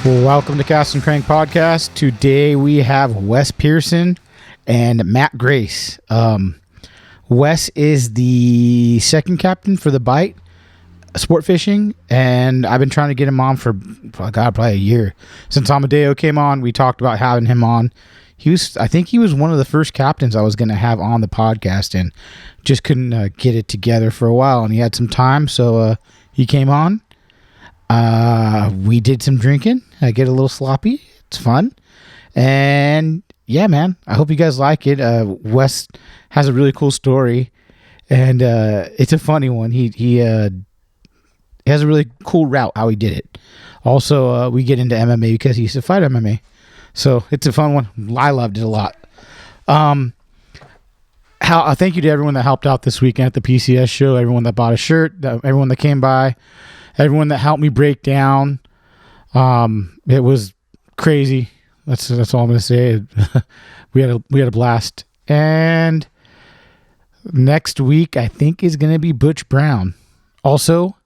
Welcome to Cast and Crank Podcast. Today we have Wes Pierson and Matt Grace. Wes is the second captain for the Bight Sportfishing, and I've been trying to get him on for probably a year. Since Amadeo came on, we talked about having him on. I think he was one of the first captains I was going to have on the podcast, and just couldn't get it together for a while, and he had some time, so he came on. We did some drinking. I get a little sloppy. It's fun. And yeah, man, I hope you guys like it. Wes has a really cool story, and it's a funny one. He has a really cool route how he did it. Also, we get into MMA because he used to fight MMA. So it's a fun one. I loved it a lot. Thank you to everyone that helped out this weekend at the PCS show, everyone that bought a shirt, everyone that came by, everyone that helped me break down. It was crazy. That's all I'm gonna say. we had a blast. And next week I think is gonna be Butch Brown. Also,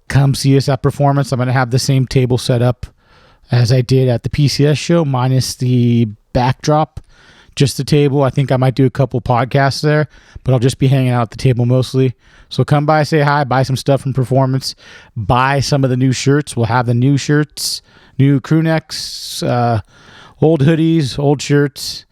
come see us at Performance. I'm gonna have the same table set up as I did at the PCS show, minus the backdrop, just the table. I think I might do a couple podcasts there, but I'll just be hanging out at the table mostly. So come by, say hi, buy some stuff from Performance, buy some of the new shirts. We'll have the new shirts, new crew necks, old hoodies, old shirts,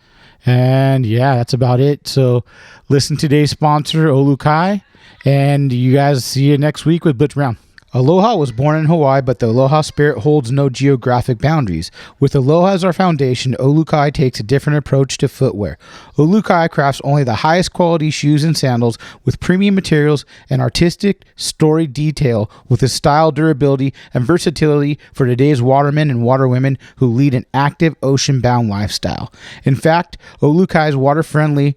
and yeah, that's about it. So listen to today's sponsor, Olukai, and you guys see you next week with Butch Brown. Aloha was born in Hawaii, but the Aloha spirit holds no geographic boundaries. With Aloha as our foundation, Olukai takes a different approach to footwear. Olukai crafts only the highest quality shoes and sandals with premium materials and artistic story detail with a style, durability, and versatility for today's watermen and waterwomen who lead an active ocean-bound lifestyle. In fact, Olukai's water-friendly,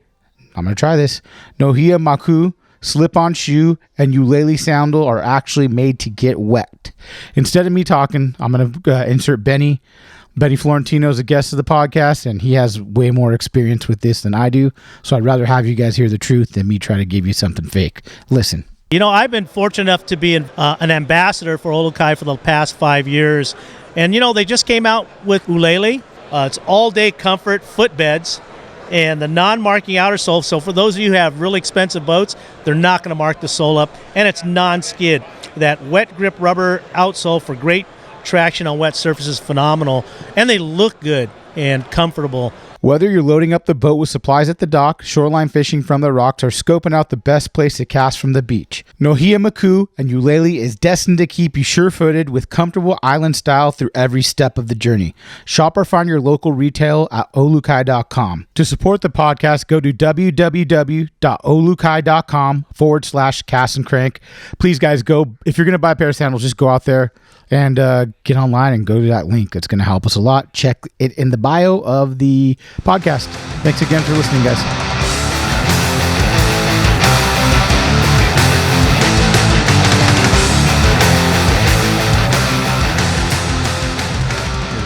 I'm going to try this, Nohia Maku, slip-on shoe, and ukulele sandal are actually made to get wet. Instead of me talking, I'm going to insert Benny. Benny Florentino is a guest of the podcast, and he has way more experience with this than I do, so I'd rather have you guys hear the truth than me try to give you something fake. Listen. You know, I've been fortunate enough to be an ambassador for Olukai for the past 5 years, and, you know, they just came out with ukulele. It's all-day comfort footbeds, and the non-marking outer sole. So for those of you who have really expensive boats, they're not going to mark the sole up, and it's non-skid. That wet grip rubber outsole for great traction on wet surfaces, phenomenal, and they look good and comfortable. Whether you're loading up the boat with supplies at the dock, shoreline fishing from the rocks, or scoping out the best place to cast from the beach, Nohia Maku and ukulele is destined to keep you sure-footed with comfortable island style through every step of the journey. Shop or find your local retail at olukai.com. To support the podcast, go to www.olukai.com/cast and crank. Please, guys, go. If you're going to buy a pair of sandals, just go out there and get online and go to that link. It's going to help us a lot. Check it in the bio of the podcast. Thanks again for listening, guys. Here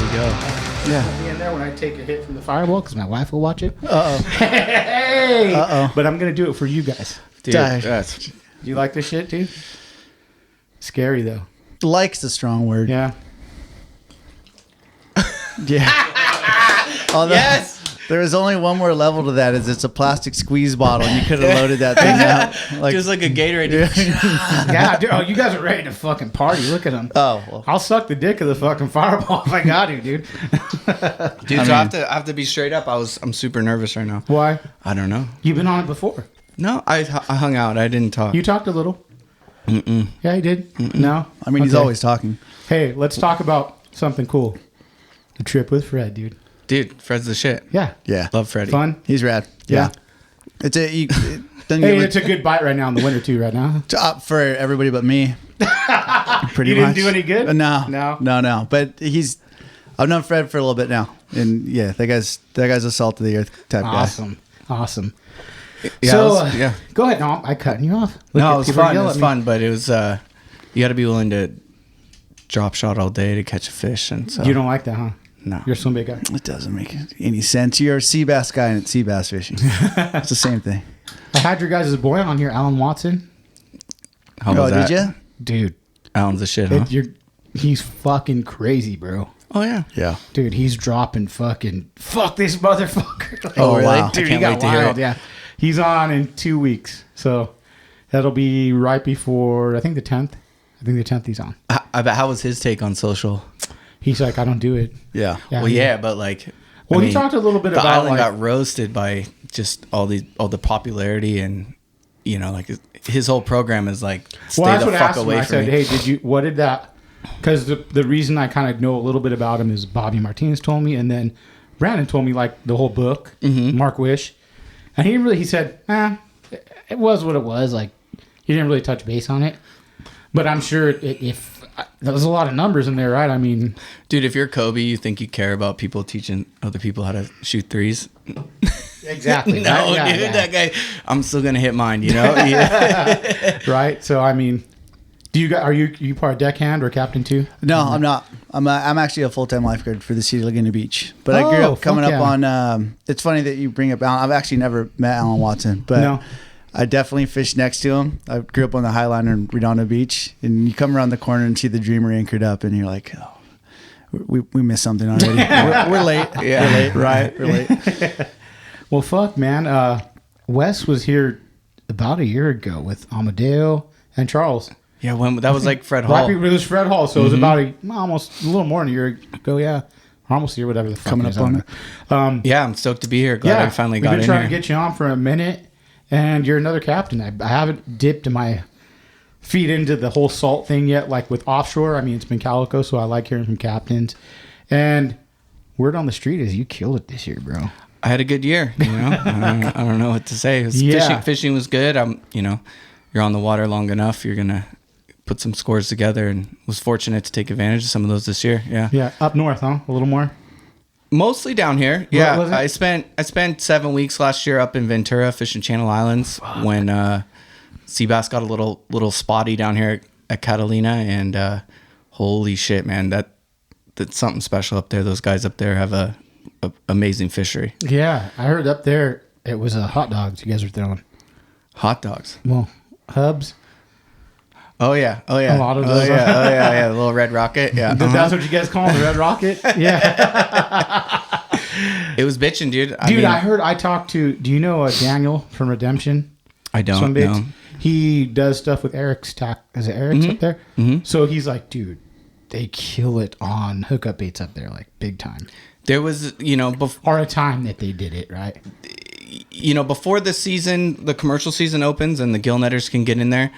we go. Yeah. I'll be in there when I take a hit from the fireball because my wife will watch it. Uh-oh. Hey! Uh-oh. But I'm going to do it for you guys. Dude, do you like this shit, dude? Scary, though. Like's a strong word. Yeah. Yeah. Although Yes. There is only one more level to that. Is it's a plastic squeeze bottle, and you could have loaded that thing out just like a Gatorade. Yeah, dude, oh, you guys are ready to fucking party. Look at them. Oh, well. I'll suck the dick of the fucking fireball if I got to, dude. Dude, I have to be straight up. I'm super nervous right now. Why? I don't know. You've been on it before. No, I hung out. I didn't talk. You talked a little. Mm-mm. Yeah, he did. No? I mean, he's always talking. Hey, let's talk about something cool. The trip with Fred, dude. Dude, Fred's the shit. Yeah. Yeah. Love Freddie. Fun? He's rad. Yeah. It's a it's a good bite right now in the winter, too, right now. For everybody but me. Pretty You much. didn't do any good? No. But I've known Fred for a little bit now. And yeah, that guy's a salt of the earth type guy. Awesome. Yeah, So, yeah. Go ahead. No, I'm cutting you off. No, it was fun. It was fun, but it was, you got to be willing to drop shot all day to catch a fish. And so. You don't like that, huh? No. You're a swim bait guy. It doesn't make any sense. You're a Seabass guy and it's Seabass fishing. It's the same thing. I had your guys' boy on here, Alan Watson. How was that? Did you? Dude. Alan's the shit, huh? He's fucking crazy, bro. Oh yeah. Yeah. Dude, he's dropping fuck this motherfucker. Like, Oh, really? wow. Dude, I he can't got wait to hear wild. it. Yeah. He's on in 2 weeks. So that'll be right before, I think the 10th. I think the 10th he's on. I bet. How was his take on social? He's like, I don't do it. Yeah. Yeah, Well, yeah, but like, Well, he talked a little bit the about, island like- got roasted by just all the popularity, and like his whole program is like stay Well, that's the what I fuck asked him. away I from said, me. hey, what did that... Because the reason I kind of know a little bit about him is Bobby Martinez told me, and then Brandon told me, like, the whole book, Mark Wish. And he said, it was what it was. Like, he didn't really touch base on it. But I'm sure if there's a lot of numbers in there, right? I mean... Dude, if you're Kobe, you think you care about people teaching other people how to shoot threes? Exactly. No, right? Yeah, dude, yeah. that guy, I'm still going to hit mine, you know? Yeah. Right? So, I mean... Are you part of deckhand or captain too? No, I'm not. I'm actually a full-time lifeguard for the city of Laguna Beach. But I grew up coming fuck up yeah. on. It's funny that you bring up Alan. I've actually never met Alan Watson, but No. I definitely fished next to him. I grew up on the Highliner in Redondo Beach, and you come around the corner and see the Dreamer anchored up, and you're like, oh, we missed something already. we're late. Yeah. We're late. Right. We're late. Well, fuck, man. Wes was here about a year ago with Amadeo and Charles. Yeah, when that was like Fred Black Hall. people, it was Fred Hall, so it was about almost a little more than a year ago. Yeah, or almost a year, whatever the fuck. Coming it is, up I on don't know. Yeah, I'm stoked to be here. Glad I finally got we've been in trying here. to get you on for a minute, and you're another captain. I haven't dipped my feet into the whole salt thing yet, like with offshore. I mean, it's been calico, so I like hearing from captains. And word on the street is you killed it this year, bro. I had a good year, you know. I don't know what to say. It was Yeah. fishing was good. You're on the water long enough, you're gonna put some scores together, and was fortunate to take advantage of some of those this year. Yeah. Yeah, up north, huh? A little more. Mostly down here. What Yeah. was it? I spent 7 weeks last year up in Ventura fishing Channel Islands when Seabass got a little spotty down here at Catalina, and holy shit, man, that's something special up there. Those guys up there have a amazing fishery. Yeah, I heard up there it was hot dogs you guys were throwing. Hot dogs. Well, hubs. Oh yeah. A lot of those. Yeah. The little red rocket. Yeah. That's what you guys call them, the Red Rocket? Yeah. It was bitching, dude. I talked to, do you know Daniel from Redemption? I don't Swim baits? know. He does stuff with Eric's tack. Is it Eric's up there? Mm-hmm. So he's like, dude, they kill it on hookup baits up there, like big time. There was, Or a time that they did it, right? before the season, the commercial season opens and the gill netters can get in there.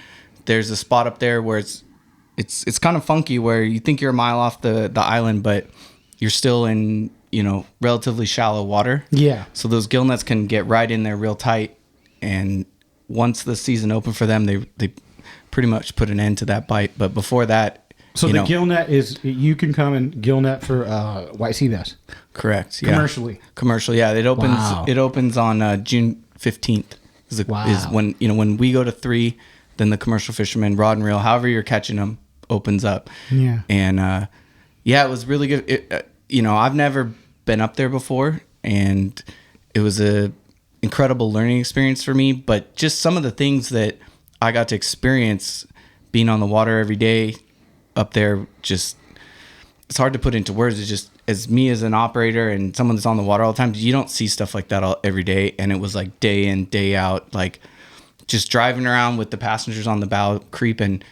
There's a spot up there where it's kind of funky, where you think you're a mile off the island, but you're still in, relatively shallow water. Yeah. So those gill nets can get right in there real tight. And once the season opened for them, they pretty much put an end to that bite. But before that, So the gill net is, you can come and gill net for white sea bass. correct. Yeah. Commercially. Yeah. It opens. Wow. It opens on June 15th. Is Wow. when we go to 3, then the commercial fishermen, rod and reel, however you're catching them, opens up. Yeah. And it was really good. I've never been up there before, and it was a incredible learning experience for me. But just some of the things that I got to experience being on the water every day up there, just it's hard to put into words. It's just, as me as an operator and someone that's on the water all the time, you don't see stuff like that every day. And it was like day in, day out, like just driving around with the passengers on the bow creeping,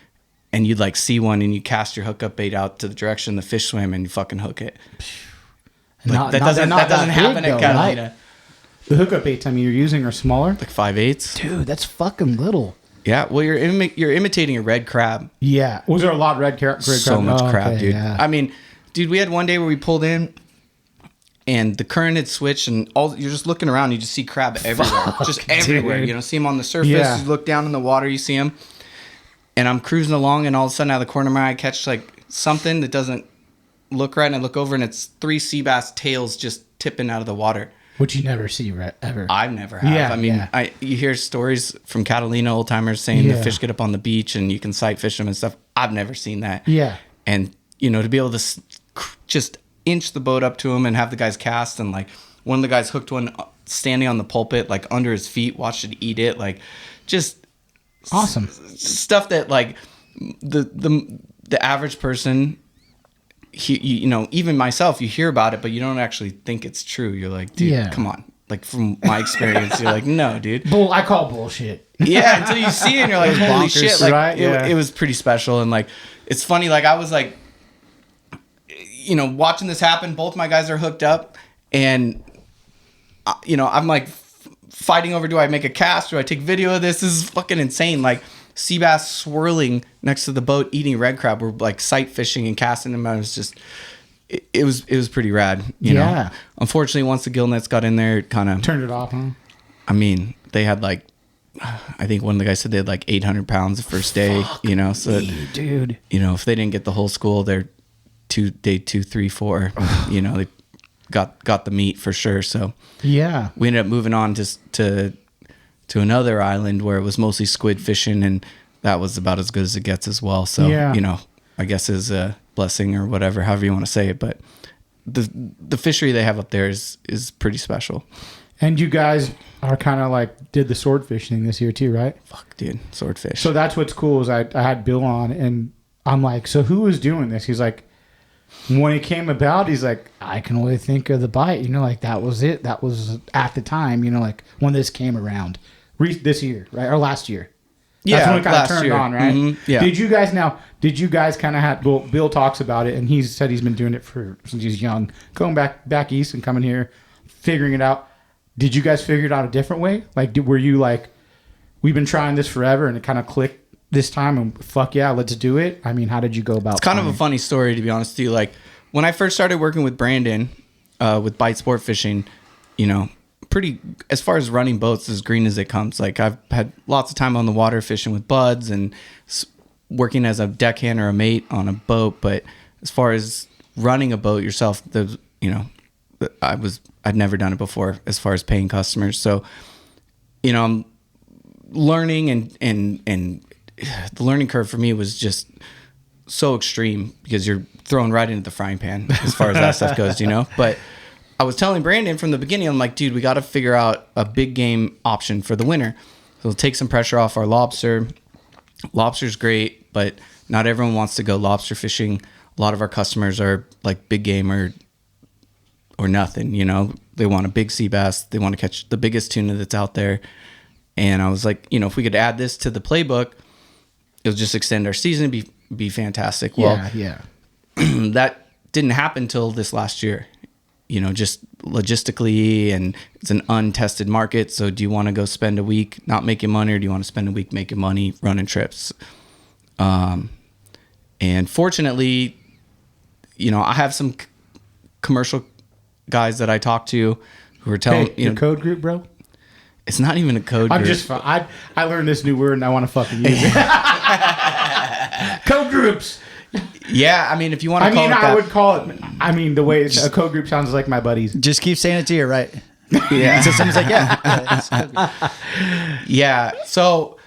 and you'd like see one and you cast your hookup bait out to the direction the fish swim and you fucking hook it. That doesn't happen at Catalina. Right? The hookup baits, I mean, you're using are smaller. Like 5/8. Dude, that's fucking little. Yeah, well, you're imitating a red crab. Yeah. Was there a lot of red crab? So much crab, okay, dude. Yeah. I mean, dude, we had one day where we pulled in and the current had switched, and you're just looking around, you just see crab everywhere. Just everywhere. Dude. See them on the surface, Yeah. you look down in the water, you see them. And I'm cruising along, and all of a sudden out of the corner of my eye, I catch like something that doesn't look right, and I look over, and it's 3 sea bass tails just tipping out of the water. Which you never see, right? Ever. I've never have. Yeah, I mean, yeah. you hear stories from Catalina old timers saying Yeah. the fish get up on the beach and you can sight fish them and stuff. I've never seen that. Yeah. And to be able to just inch the boat up to him and have the guys cast, and like one of the guys hooked one standing on the pulpit, like under his feet, watched it eat it, like just Awesome. stuff that like the average person, even myself, you hear about it, but you don't actually think it's true. You're like, dude, come on. Like from my experience, you're like, no, dude. I call bullshit. Yeah, until you see it and you're like, holy bonkers, shit. Like right? it was pretty special. And like, it's funny. Like I was like, watching this happen, both my guys are hooked up and, I'm like fighting over, do I make a cast? Do I take video of this? This is fucking insane. Like Seabass swirling next to the boat, eating red crab. We're like sight fishing and casting them. It was just, it was pretty rad. You know? Unfortunately, once the gill nets got in there, it kind of turned it off, huh? I mean, they had like, I think one of the guys said they had like 800 pounds the first day, so dude, if they didn't get the whole school, they're day 2, 3, 4, they got the meat for sure. So we ended up moving on to another island where it was mostly squid fishing, and that was about as good as it gets as well. So, I guess is a blessing or whatever, however you want to say it. But the fishery they have up there is pretty special. And you guys are kind of like did the swordfish thing this year too, right? Fuck, dude, swordfish. So that's what's cool is I had Bill on, and I'm like, so who is doing this? He's like, when it came about, he's like, I can only think of the Bight. Like that was it. That was at the time, like when this came around this year, right? Or last year. That's when it kind of turned on, right? Mm-hmm. Yeah. Did you guys kind of have, well, Bill talks about it, and he said he's been doing it since he's young, going back east and coming here, figuring it out. Did you guys figure it out a different way? Like, were you like, we've been trying this forever and it kind of clicked this time and fuck yeah, let's do it? I mean, how did you go about it? It's kind of a funny story, to be honest with you. Like, when I first started working with Brandon, with Bight Sportfishing, pretty, as far as running boats, as green as it comes. Like, I've had lots of time on the water fishing with buds and working as a deckhand or a mate on a boat. But as far as running a boat yourself, I'd never done it before as far as paying customers. So, I'm learning and the learning curve for me was just so extreme because you're thrown right into the frying pan as far as that stuff goes, But I was telling Brandon from the beginning, I'm like, dude, we got to figure out a big game option for the winter. So it'll take some pressure off our lobster. Lobster's great, but not everyone wants to go lobster fishing. A lot of our customers are like big game or nothing, They want a big sea bass. They want to catch the biggest tuna that's out there. And I was like, if we could add this to the playbook, it'll just extend our season, be fantastic. Well, that didn't happen till this last year, just logistically, and it's an untested market. So do you want to go spend a week not making money, or do you want to spend a week making money running trips? And fortunately, I have some commercial guys that I talk to who are telling your code group, bro. It's not even a code group. I learned this new word and I want to fucking use it. Code groups. Yeah, I mean, if you want to call it that. I would call it, the way a code group sounds like my buddies. Just keep saying it to you, right? Yeah. So someone's like, yeah. Yeah. So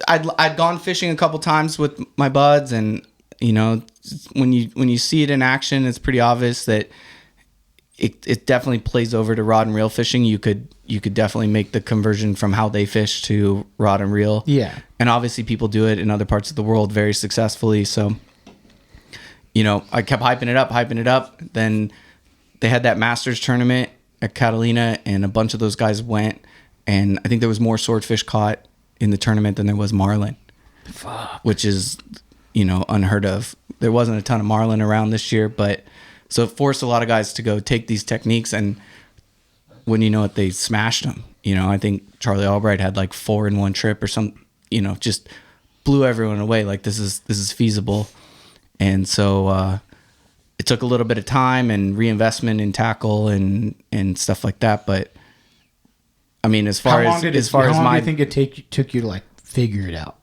I'd gone fishing a couple times with my buds, and when you see it in action, it's pretty obvious that it definitely plays over to rod and reel fishing. You could definitely make the conversion from how they fish to rod and reel. Yeah. And obviously people do it in other parts of the world very successfully. So, I kept hyping it up. Then they had that Masters tournament at Catalina, and a bunch of those guys went, and I think there was more swordfish caught in the tournament than there was marlin. Fuck. Which is, unheard of. There wasn't a ton of marlin around this year, but so it forced a lot of guys to go take these techniques, and when they smashed them. I think Charlie Albright had like 4 in one trip or some, just blew everyone away. Like this is feasible. And so it took a little bit of time and reinvestment in tackle and stuff like that. But I mean, as far as how long do you think it took you to like figure it out?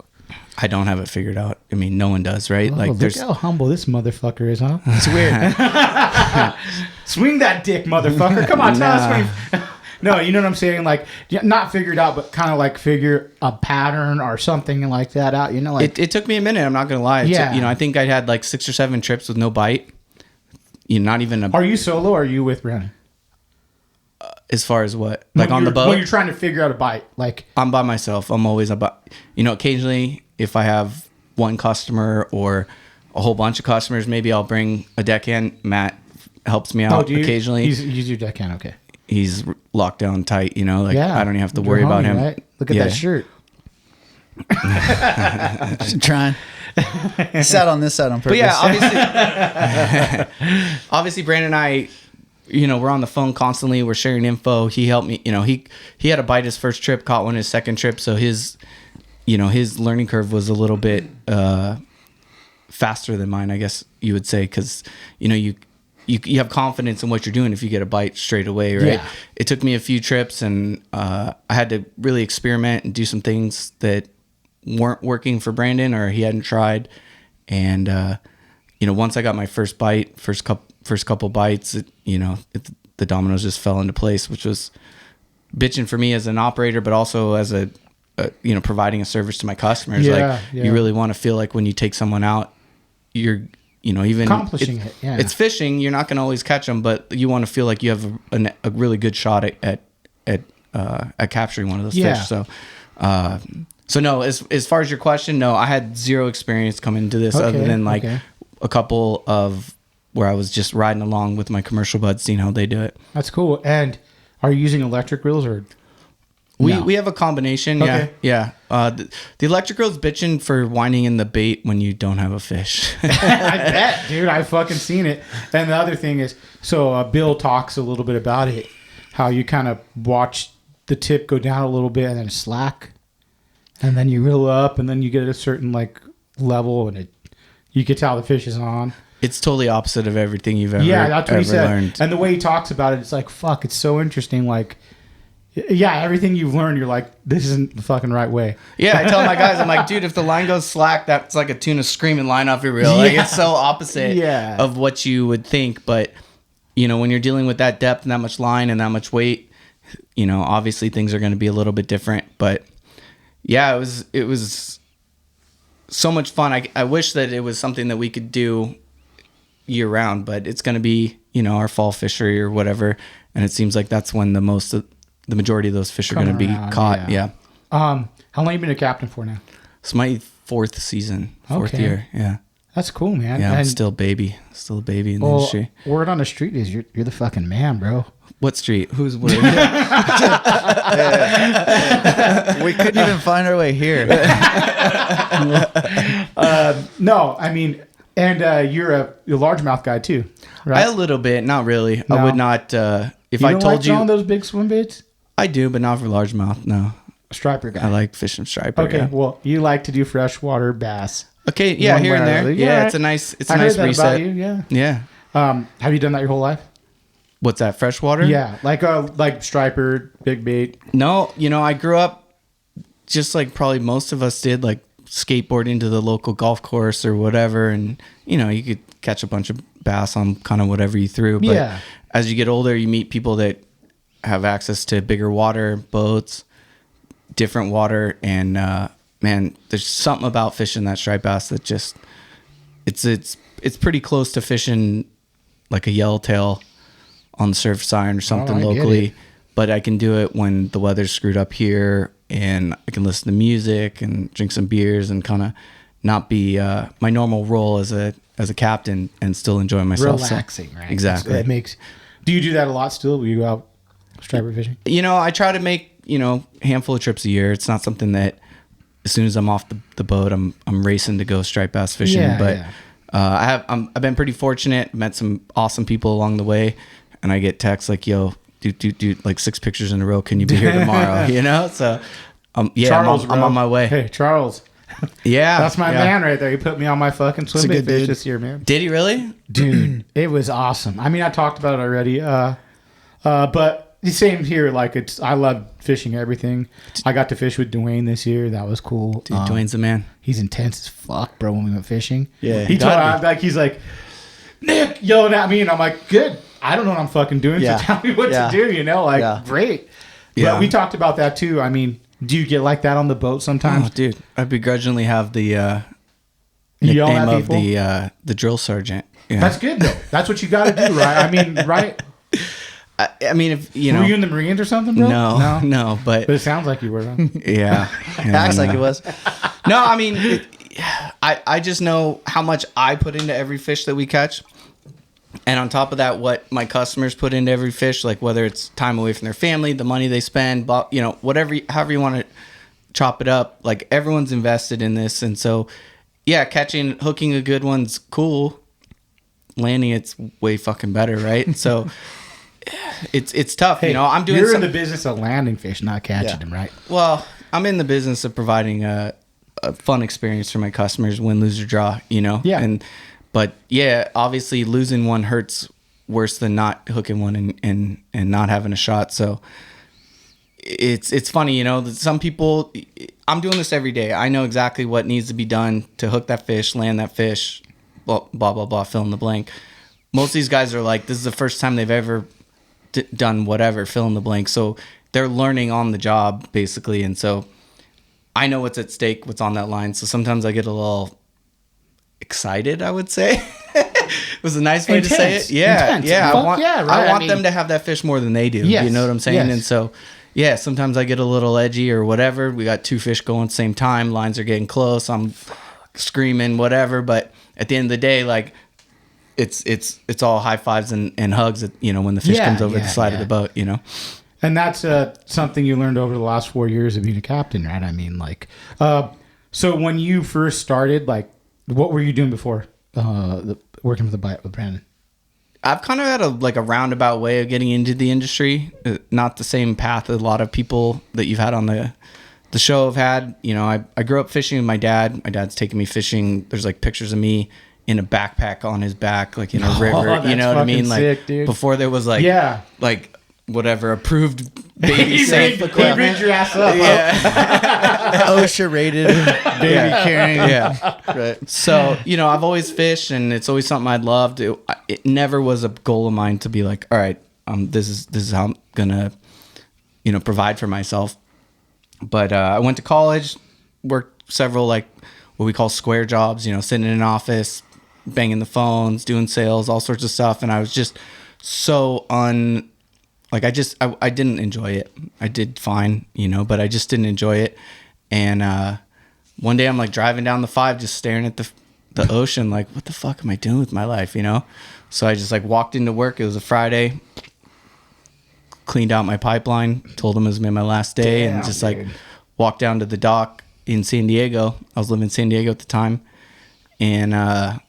I don't have it figured out. I mean, no one does, right? Look how humble this motherfucker is, huh? It's weird. Swing that dick, motherfucker. Come on, tell us. No, you know what I'm saying? Like, not figured out, but kind of like figure a pattern or something like that out. It took me a minute. I'm not gonna lie. I think I had like 6 or 7 trips with no bite. Not even a. Are you solo or are you with Brandon? As far as what? Like on the boat? When you're trying to figure out a bite. Like, I'm by myself. I'm always about, occasionally if I have one customer or a whole bunch of customers, maybe I'll bring a deckhand. Matt helps me out occasionally. He's your deckhand, okay. He's locked down tight, you know, like I don't even have to worry about him. Right? Look at that shirt. Trying. Sat on this side on purpose. But yeah, obviously Brandon and I, you know, we're on the phone constantly. We're sharing info. He helped me, you know, he had a bite his first trip, caught one his second trip. So his learning curve was a little bit faster than mine, I guess you would say. 'Cause you know, you have confidence in what you're doing if you get a bite straight away, right? Yeah. It took me a few trips, and I had to really experiment and do some things that weren't working for Brandon or he hadn't tried. And you know, once I got my first bite, first couple bites, the dominoes just fell into place, which was bitching for me as an operator, but also as a you know, providing a service to my customers. You really want to feel like when you take someone out, you're, you know, even accomplishing it. Yeah. It's fishing. You're not going to always catch them, but you want to feel like you have a really good shot at capturing one of those fish. So no, as far as your question, no, I had zero experience coming into this other than like a couple of where I was just riding along with my commercial buds, seeing how they do it. That's cool. And are you using electric reels or? We have a combination. Okay. Yeah. The electric reel's bitching for winding in the bait when you don't have a fish. I bet, dude. I fucking seen it. And the other thing is, so Bill talks a little bit about it, how you kind of watch the tip go down a little bit and then slack, and then you reel up, and then you get at a certain like level, and you can tell the fish is on. It's totally opposite of everything you've ever that's what he said. learned. And the way he talks about it, it's like, fuck, it's so interesting. Like, yeah, everything you've learned, you're like, this isn't the fucking right way. Yeah, I tell my guys, I'm like, dude, if the line goes slack, that's like a tuna screaming line off your reel. Like, it's so opposite of what you would think. But, you know, when you're dealing with that depth and that much line and that much weight, you know, obviously things are going to be a little bit different. But yeah, it was so much fun. I wish that it was something that we could do year round, but it's going to be, you know, our fall fishery or whatever. And it seems like that's when the majority of those fish are going to be caught. Yeah. How long you been a captain for now? It's my fourth year. Yeah. That's cool, man. Yeah, I'm still a baby in the industry. Word on the street is you're the fucking man, bro. What street? Who's word? We couldn't even find our way here. No, I mean, and you're a largemouth guy too, right? A little bit, not really. No. I would not. If you I don't told like you, throwing those big swim baits. I do, but not for largemouth. No, a striper guy. I like fishing striper. Okay, yeah. Well, you like to do freshwater bass. Okay, yeah, here and there. Yeah, it's a nice heard reset. About you, yeah. Yeah. Have you done that your whole life? What's that? Freshwater? Yeah, like striper, big bait. No, you know, I grew up just like probably most of us did, like skateboarding to the local golf course or whatever, and you know, you could catch a bunch of bass on kind of whatever you threw. But as you get older, you meet people that have access to bigger water, boats, different water, and man, there's something about fishing that striped bass that just it's pretty close to fishing like a yellowtail on the surface iron or something locally. But I can do it when the weather's screwed up here, and I can listen to music and drink some beers and kind of not be my normal role as a captain and still enjoy myself. Relaxing, right? Exactly. Do you do that a lot still? Will you go out striper fishing? You know, I try to make, you know, a handful of trips a year. It's not something that as soon as I'm off the boat, I'm racing to go striped bass fishing. I've been pretty fortunate. Met some awesome people along the way, and I get texts like, "Yo, dude, like 6 pictures in a row. Can you be here tomorrow?" You know, so Charles, I'm on my way. Hey, Charles. Yeah, that's my man right there. He put me on my fucking swim bait fish this year, man. Did he really? Dude, it was awesome. I mean, I talked about it already. But the same here. Like I love fishing everything. I got to fish with Dwayne this year. That was cool. Dude, Dwayne's the man. He's intense as fuck, bro. When we went fishing, yeah, he's like, Nick, yelling at me, and I'm like, good. I don't know what I'm fucking doing. So tell me what to do. You know, like great. Yeah. But we talked about that too. I mean, do you get like that on the boat sometimes? Oh, dude, I begrudgingly have the nickname of the drill sergeant. Yeah. That's good though. That's what you got to do, right? I mean, right? I mean, if you know, were you in the Marines or something, bro? No, but it sounds like you were. Huh? Yeah, acts like it was. No, I mean, I just know how much I put into every fish that we catch. And on top of that, what my customers put into every fish, like whether it's time away from their family, the money they spend, you know, whatever, however you want to chop it up, like everyone's invested in this. And so, yeah, hooking a good one's cool. Landing it's way fucking better, right? So it's tough. Hey, you know, I'm doing. You're in the business of landing fish, not catching them, right? Well, I'm in the business of providing a fun experience for my customers, win, lose, or draw. You know, Yeah. But yeah, obviously losing one hurts worse than not hooking one and not having a shot. So it's funny, you know, that some people, I'm doing this every day. I know exactly what needs to be done to hook that fish, land that fish, blah, blah, blah, blah, fill in the blank. Most of these guys are like, this is the first time they've ever done whatever, fill in the blank. So they're learning on the job basically. And so I know what's at stake, what's on that line. So sometimes I get a little excited, I would say. It was a nice way to say it. Yeah. Intense. Yeah. I want mean, them to have that fish more than they do. Yes, You know what I'm saying? yes. And so, yeah, sometimes I get a little edgy or whatever. We got 2 fish going at the same time. Lines are getting close. I'm screaming, whatever. But at the end of the day, like, it's all high fives and hugs, you know, when the fish comes over the side of the boat, you know? And that's something you learned over the last 4 years of being a captain, right? I mean, like, so when you first started, like, what were you doing before working with the Bight with Brandon? I've kind of had a roundabout way of getting into the industry, not the same path that a lot of people that you've had on the show have had. You know, I grew up fishing with my dad. My dad's taking me fishing. There's like pictures of me in a backpack on his back, like in a river. You know what I mean? Like sick, dude. Before there was like whatever approved baby safe He equipment. rigged your ass up. Yeah. OSHA rated baby carrying. Yeah. Right. So, you know, I've always fished and it's always something I'd loved. It never was a goal of mine to be like, all right, this is how I'm going to, you know, provide for myself. But I went to college, worked several like what we call square jobs, you know, sitting in an office, banging the phones, doing sales, all sorts of stuff. And I was just so I didn't enjoy it. I did fine, you know, but I just didn't enjoy it. And one day I'm like driving down the 5, just staring at the ocean, like, what the fuck am I doing with my life, you know? So I just like walked into work. It was a Friday, cleaned out my pipeline, told them it was my last day, and just like walked down to the dock in San Diego. I was living in San Diego at the time, and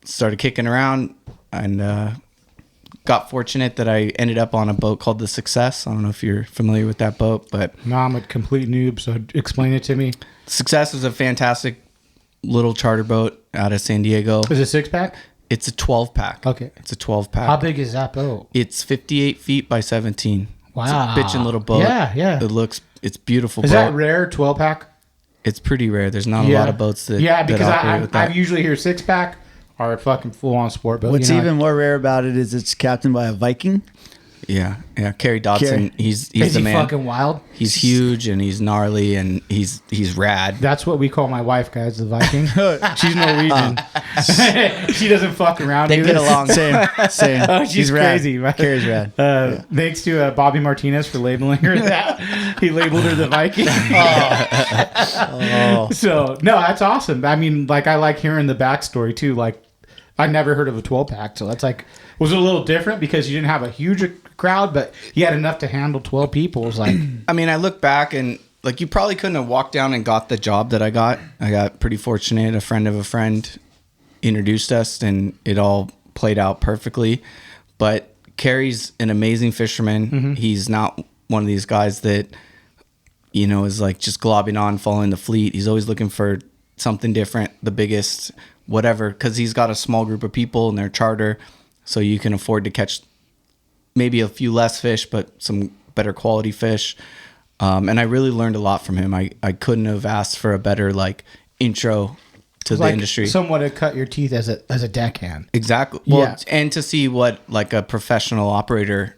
started kicking around and got fortunate that I ended up on a boat called the Success. I don't know if you're familiar with that boat, but No, I'm a complete noob, so explain it to me. Success is a fantastic little charter boat out of San Diego. Is it 6-pack? It's a 12-pack. Okay. It's a 12-pack. How big is that boat? It's 58 feet by 17. Wow. It's a bitchin' little boat. Yeah. It's beautiful Is boat. that rare, 12-pack? It's pretty rare. There's not a lot of boats that because that operate with that. I usually hear 6-pack or a fucking full-on sport boat. What's even more rare about it is it's captained by a Viking. Yeah. Kerry Dodson. He's is the he man. fucking wild? He's huge and he's gnarly and he's rad. That's what we call my wife, guys, the Viking. She's Norwegian. She doesn't fuck around. They either. get along. Same. Oh, she's crazy. Rad. Carrie's rad. Thanks to Bobby Martinez for labeling her that. He labeled her the Viking. So, no, that's awesome. I mean, like, I like hearing the backstory, too. Like, I never heard of a 12-pack, so that's like, was it a little different because you didn't have a huge crowd, but you had enough to handle 12 people? It was like, I mean, I look back and like you probably couldn't have walked down and got the job that I got. I got pretty fortunate. A friend of a friend introduced us and it all played out perfectly. But Kerry's an amazing fisherman. Mm-hmm. He's not one of these guys that, you know, is like just globbing on, following the fleet. He's always looking for something different, the biggest, whatever, because he's got a small group of people and they're charter. So you can afford to catch maybe a few less fish, but some better quality fish. And I really learned a lot from him. I couldn't have asked for a better like intro to the industry. Someone to cut your teeth as a deckhand. Exactly. Well, Yeah. and to see what like a professional operator,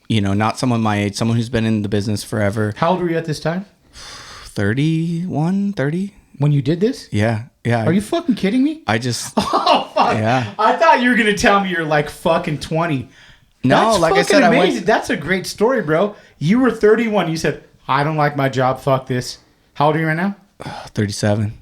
you know, not someone my age, someone who's been in the business forever. How old were you at this time? 31, 30. When you did this? Yeah. Are you fucking kidding me? I just, Oh, fuck. Yeah. I thought you were going to tell me you're like fucking 20. no, That's like I fucking said, amazing. That's a great story, bro. You were 31. You said, I don't like my job. Fuck this. How old are you right now? 37.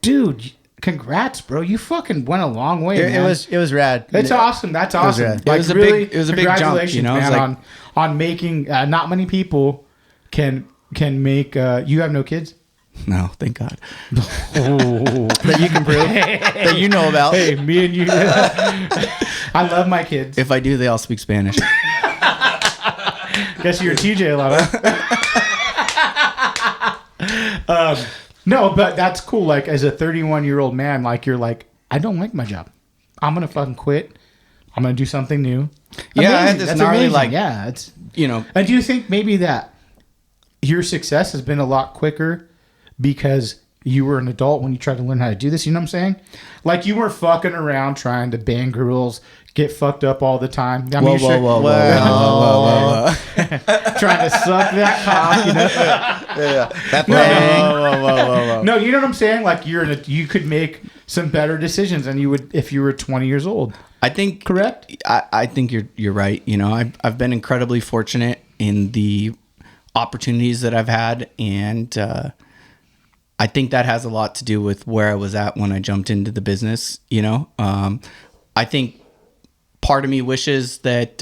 dude, congrats, bro. You fucking went a long way, It man. was rad. It's awesome. That's awesome. rad. It was a big jump, congratulations, you know? It was man, like- on making. Not many people can make. You have no kids. No, thank God. That you can prove that you know about. Hey, me and you. I love my kids. If I do, they all speak Spanish. Guess you're a TJ a lot, huh? No, but that's cool. Like, as a 31-year-old man, like, you're like, I don't like my job. I'm gonna fucking quit. I'm gonna do something new. Yeah, I had Amazing. this That's gnarly, amazing. like, yeah, it's. You know, And do you think maybe that your success has been a lot quicker because you were an adult when you tried to learn how to do this? You know what I'm saying? Like, you were fucking around trying to bang girls, get fucked up all the time. I mean, Whoa. trying to suck that cock, you know? That No. thing. No, you know what I'm saying? Like, you could make some better decisions than you would if you were 20 years old. I think Correct? I think you're right. You know, I've been incredibly fortunate in the opportunities that I've had, and I think that has a lot to do with where I was at when I jumped into the business. You know, I think part of me wishes that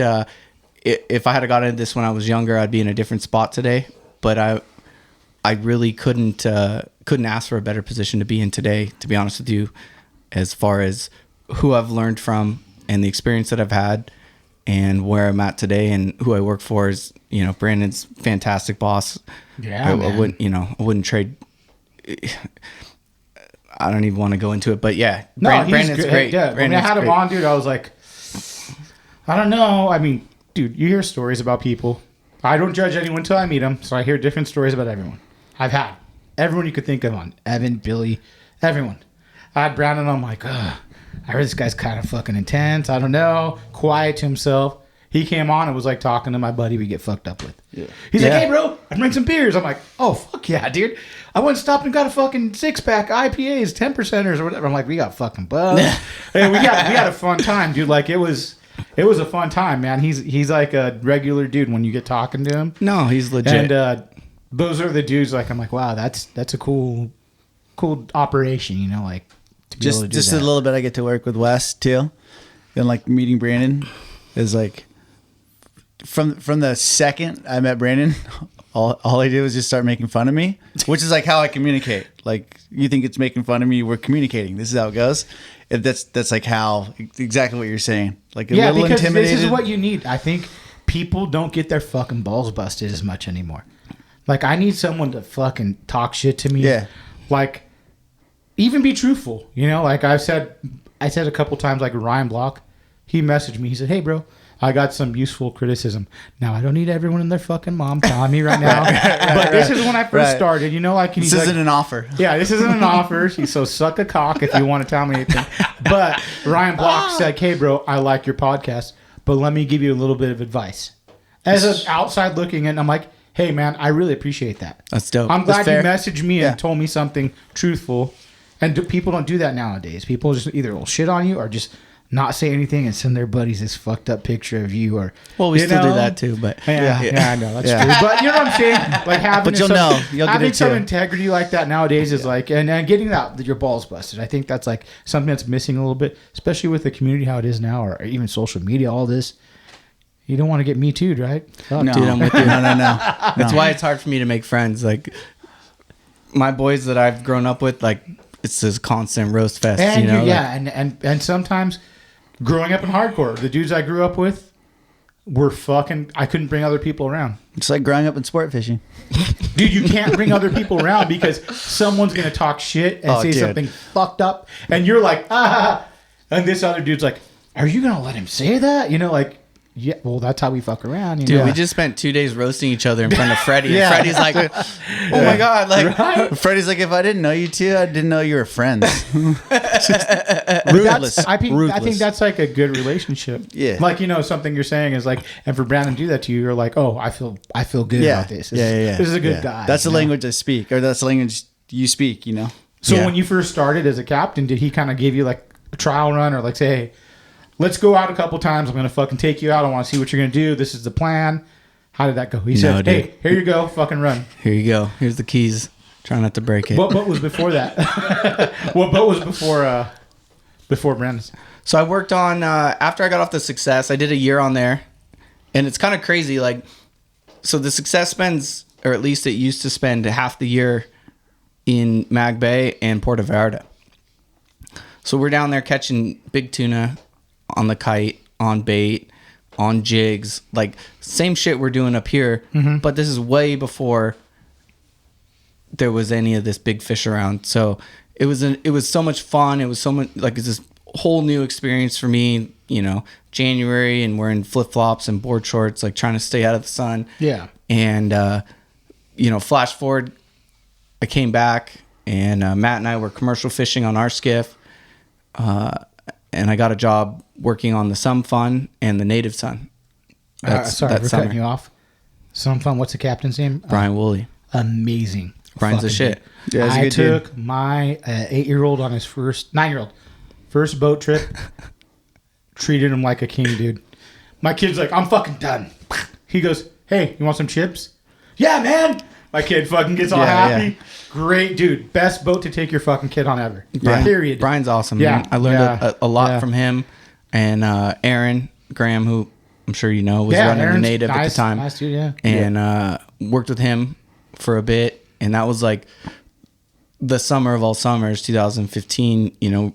if I had gotten into this when I was younger, I'd be in a different spot today. But I really couldn't ask for a better position to be in today, to be honest with you, as far as who I've learned from and the experience that I've had and where I'm at today and who I work for is, you know, Brandon's fantastic boss. Yeah, I man. wouldn't trade. I don't even want to go into it, but yeah, No, he's Brandon's great. Yeah, when I Brandon's had him great. on, dude, I was like, I don't know. I mean, dude, you hear stories about people. I don't judge anyone until I meet them, so I hear different stories about everyone. I've had everyone you could think of on Evan, Billy, everyone. I had Brandon. I'm like, ugh, I heard this guy's kind of fucking intense. I don't know, quiet to himself. He came on and was like talking to my buddy we get fucked up with. Yeah. He's like, hey, bro, I drank some beers. I'm like, oh, fuck yeah, dude. I went and stopped and got a fucking 6-pack IPAs, 10%ers or whatever. I'm like, we got fucking buzzed. And we had a fun time, dude. Like, it was a fun time, man. He's like a regular dude when you get talking to him. No, he's legit. And those are the dudes, like, I'm like, wow, that's a cool operation, you know, like, to be able to do Just that. a little bit I get to work with Wes too. And like meeting Brandon is like from the second I met Brandon, all I did was just start making fun of me, which is like how I communicate. Like, you think it's making fun of me, we're communicating. This is how it goes. That's like how exactly what you're saying. Like a little because intimidated. this is what you need. I think people don't get their fucking balls busted as much anymore. Like, I need someone to fucking talk shit to me. Yeah. Like, even be truthful. You know, like I said a couple times, like Ryan Block, he messaged me. He said, hey, bro, I got some useful criticism. Now, I don't need everyone and their fucking mom telling me right now. But this is when I first started, you know, like, and This he's isn't like, an offer. yeah, this isn't an offer. So suck a cock if you want to tell me anything. But Ryan Block said, hey, bro, I like your podcast, but let me give you a little bit of advice. As an outside looking in, I'm like, hey, man, I really appreciate that. That's dope. I'm glad That's you fair. messaged me and told me something truthful. And people don't do that nowadays. People just either will shit on you or just not say anything and send their buddies this fucked up picture of you. Or Well, we you still do know? that too, but Yeah, I know that's Yeah. true. But you know what I'm saying? Like, having But you'll some, know. You'll get having it some too. integrity like that nowadays is like, and getting that your balls busted. I think that's like something that's missing a little bit, especially with the community how it is now, or even social media. All this, you don't want to get me too, right? Fuck. No, Dude, I'm with you. no. That's why it's hard for me to make friends. Like, my boys that I've grown up with, like, it's this constant roast fest, And you know? and sometimes growing up in hardcore, the dudes I grew up with were fucking. I couldn't bring other people around. It's like growing up in sport fishing. Dude, you can't bring other people around because someone's gonna talk shit and say dude. something fucked up, and you're like, and this other dude's like, are you gonna let him say that? You know, like, yeah, well, that's how we fuck around. You Dude, know? we just spent 2 days roasting each other in front of Freddie. Yeah. And Freddie's like, oh my God. Like, Right? Freddie's like, if I didn't know you two, I didn't know you were friends. But Ruthless. I think Ruthless. that's like a good relationship. Yeah. Like, you know, something you're saying is like, and for Brandon to do that to you, you're like, oh, I feel good Yeah. about this. Yeah. This is a good Yeah. guy. That's the you know? language I speak, or that's the language you speak, you know? So Yeah. when you first started as a captain, did he kind of give you like a trial run or like say, hey, let's go out a couple times. I'm going to fucking take you out. I want to see what you're going to do. This is the plan. How did that go? He said, dude. hey, here you go. Fucking run. here you go. Here's the keys. Try not to break it. What boat was before that? What boat was before Brandon's? So I worked on, after I got off the Success, I did a year on there. And it's kind of crazy. Like, so the Success spends, or at least it used to spend half the year in Mag Bay and Puerto Vallarta. So we're down there catching big tuna on the kite, on bait, on jigs, like same shit we're doing up here. But this is way before there was any of this big fish around. So it was so much fun. It was so much like, it's this whole new experience for me, you know, January, and we're in flip-flops and board shorts, like trying to stay out of the sun. Yeah. And, you know, flash forward, I came back, and Matt and I were commercial fishing on our skiff. And I got a job working on the Some Fun and the Native Sun. Sorry, we're cutting you off. Some Fun, what's the captain's name? Brian Woolley. Amazing. Brian's a shit. Yeah, he's a I good dude. took my 8-year-old on his 9-year-old first boat trip. Treated him like a king, dude. My kid's like, I'm fucking done. He goes, hey, you want some chips? Yeah, man. My kid fucking gets all happy. Yeah. Great, dude. Best boat to take your fucking kid on ever. Brian, Period. Brian's awesome. Yeah, Man. I learned a lot yeah. from him. And Aaron Graham, who I'm sure you know, was running Aaron's the Native at the time. Nice dude, yeah. And worked with him for a bit. And that was like the summer of all summers, 2015, you know,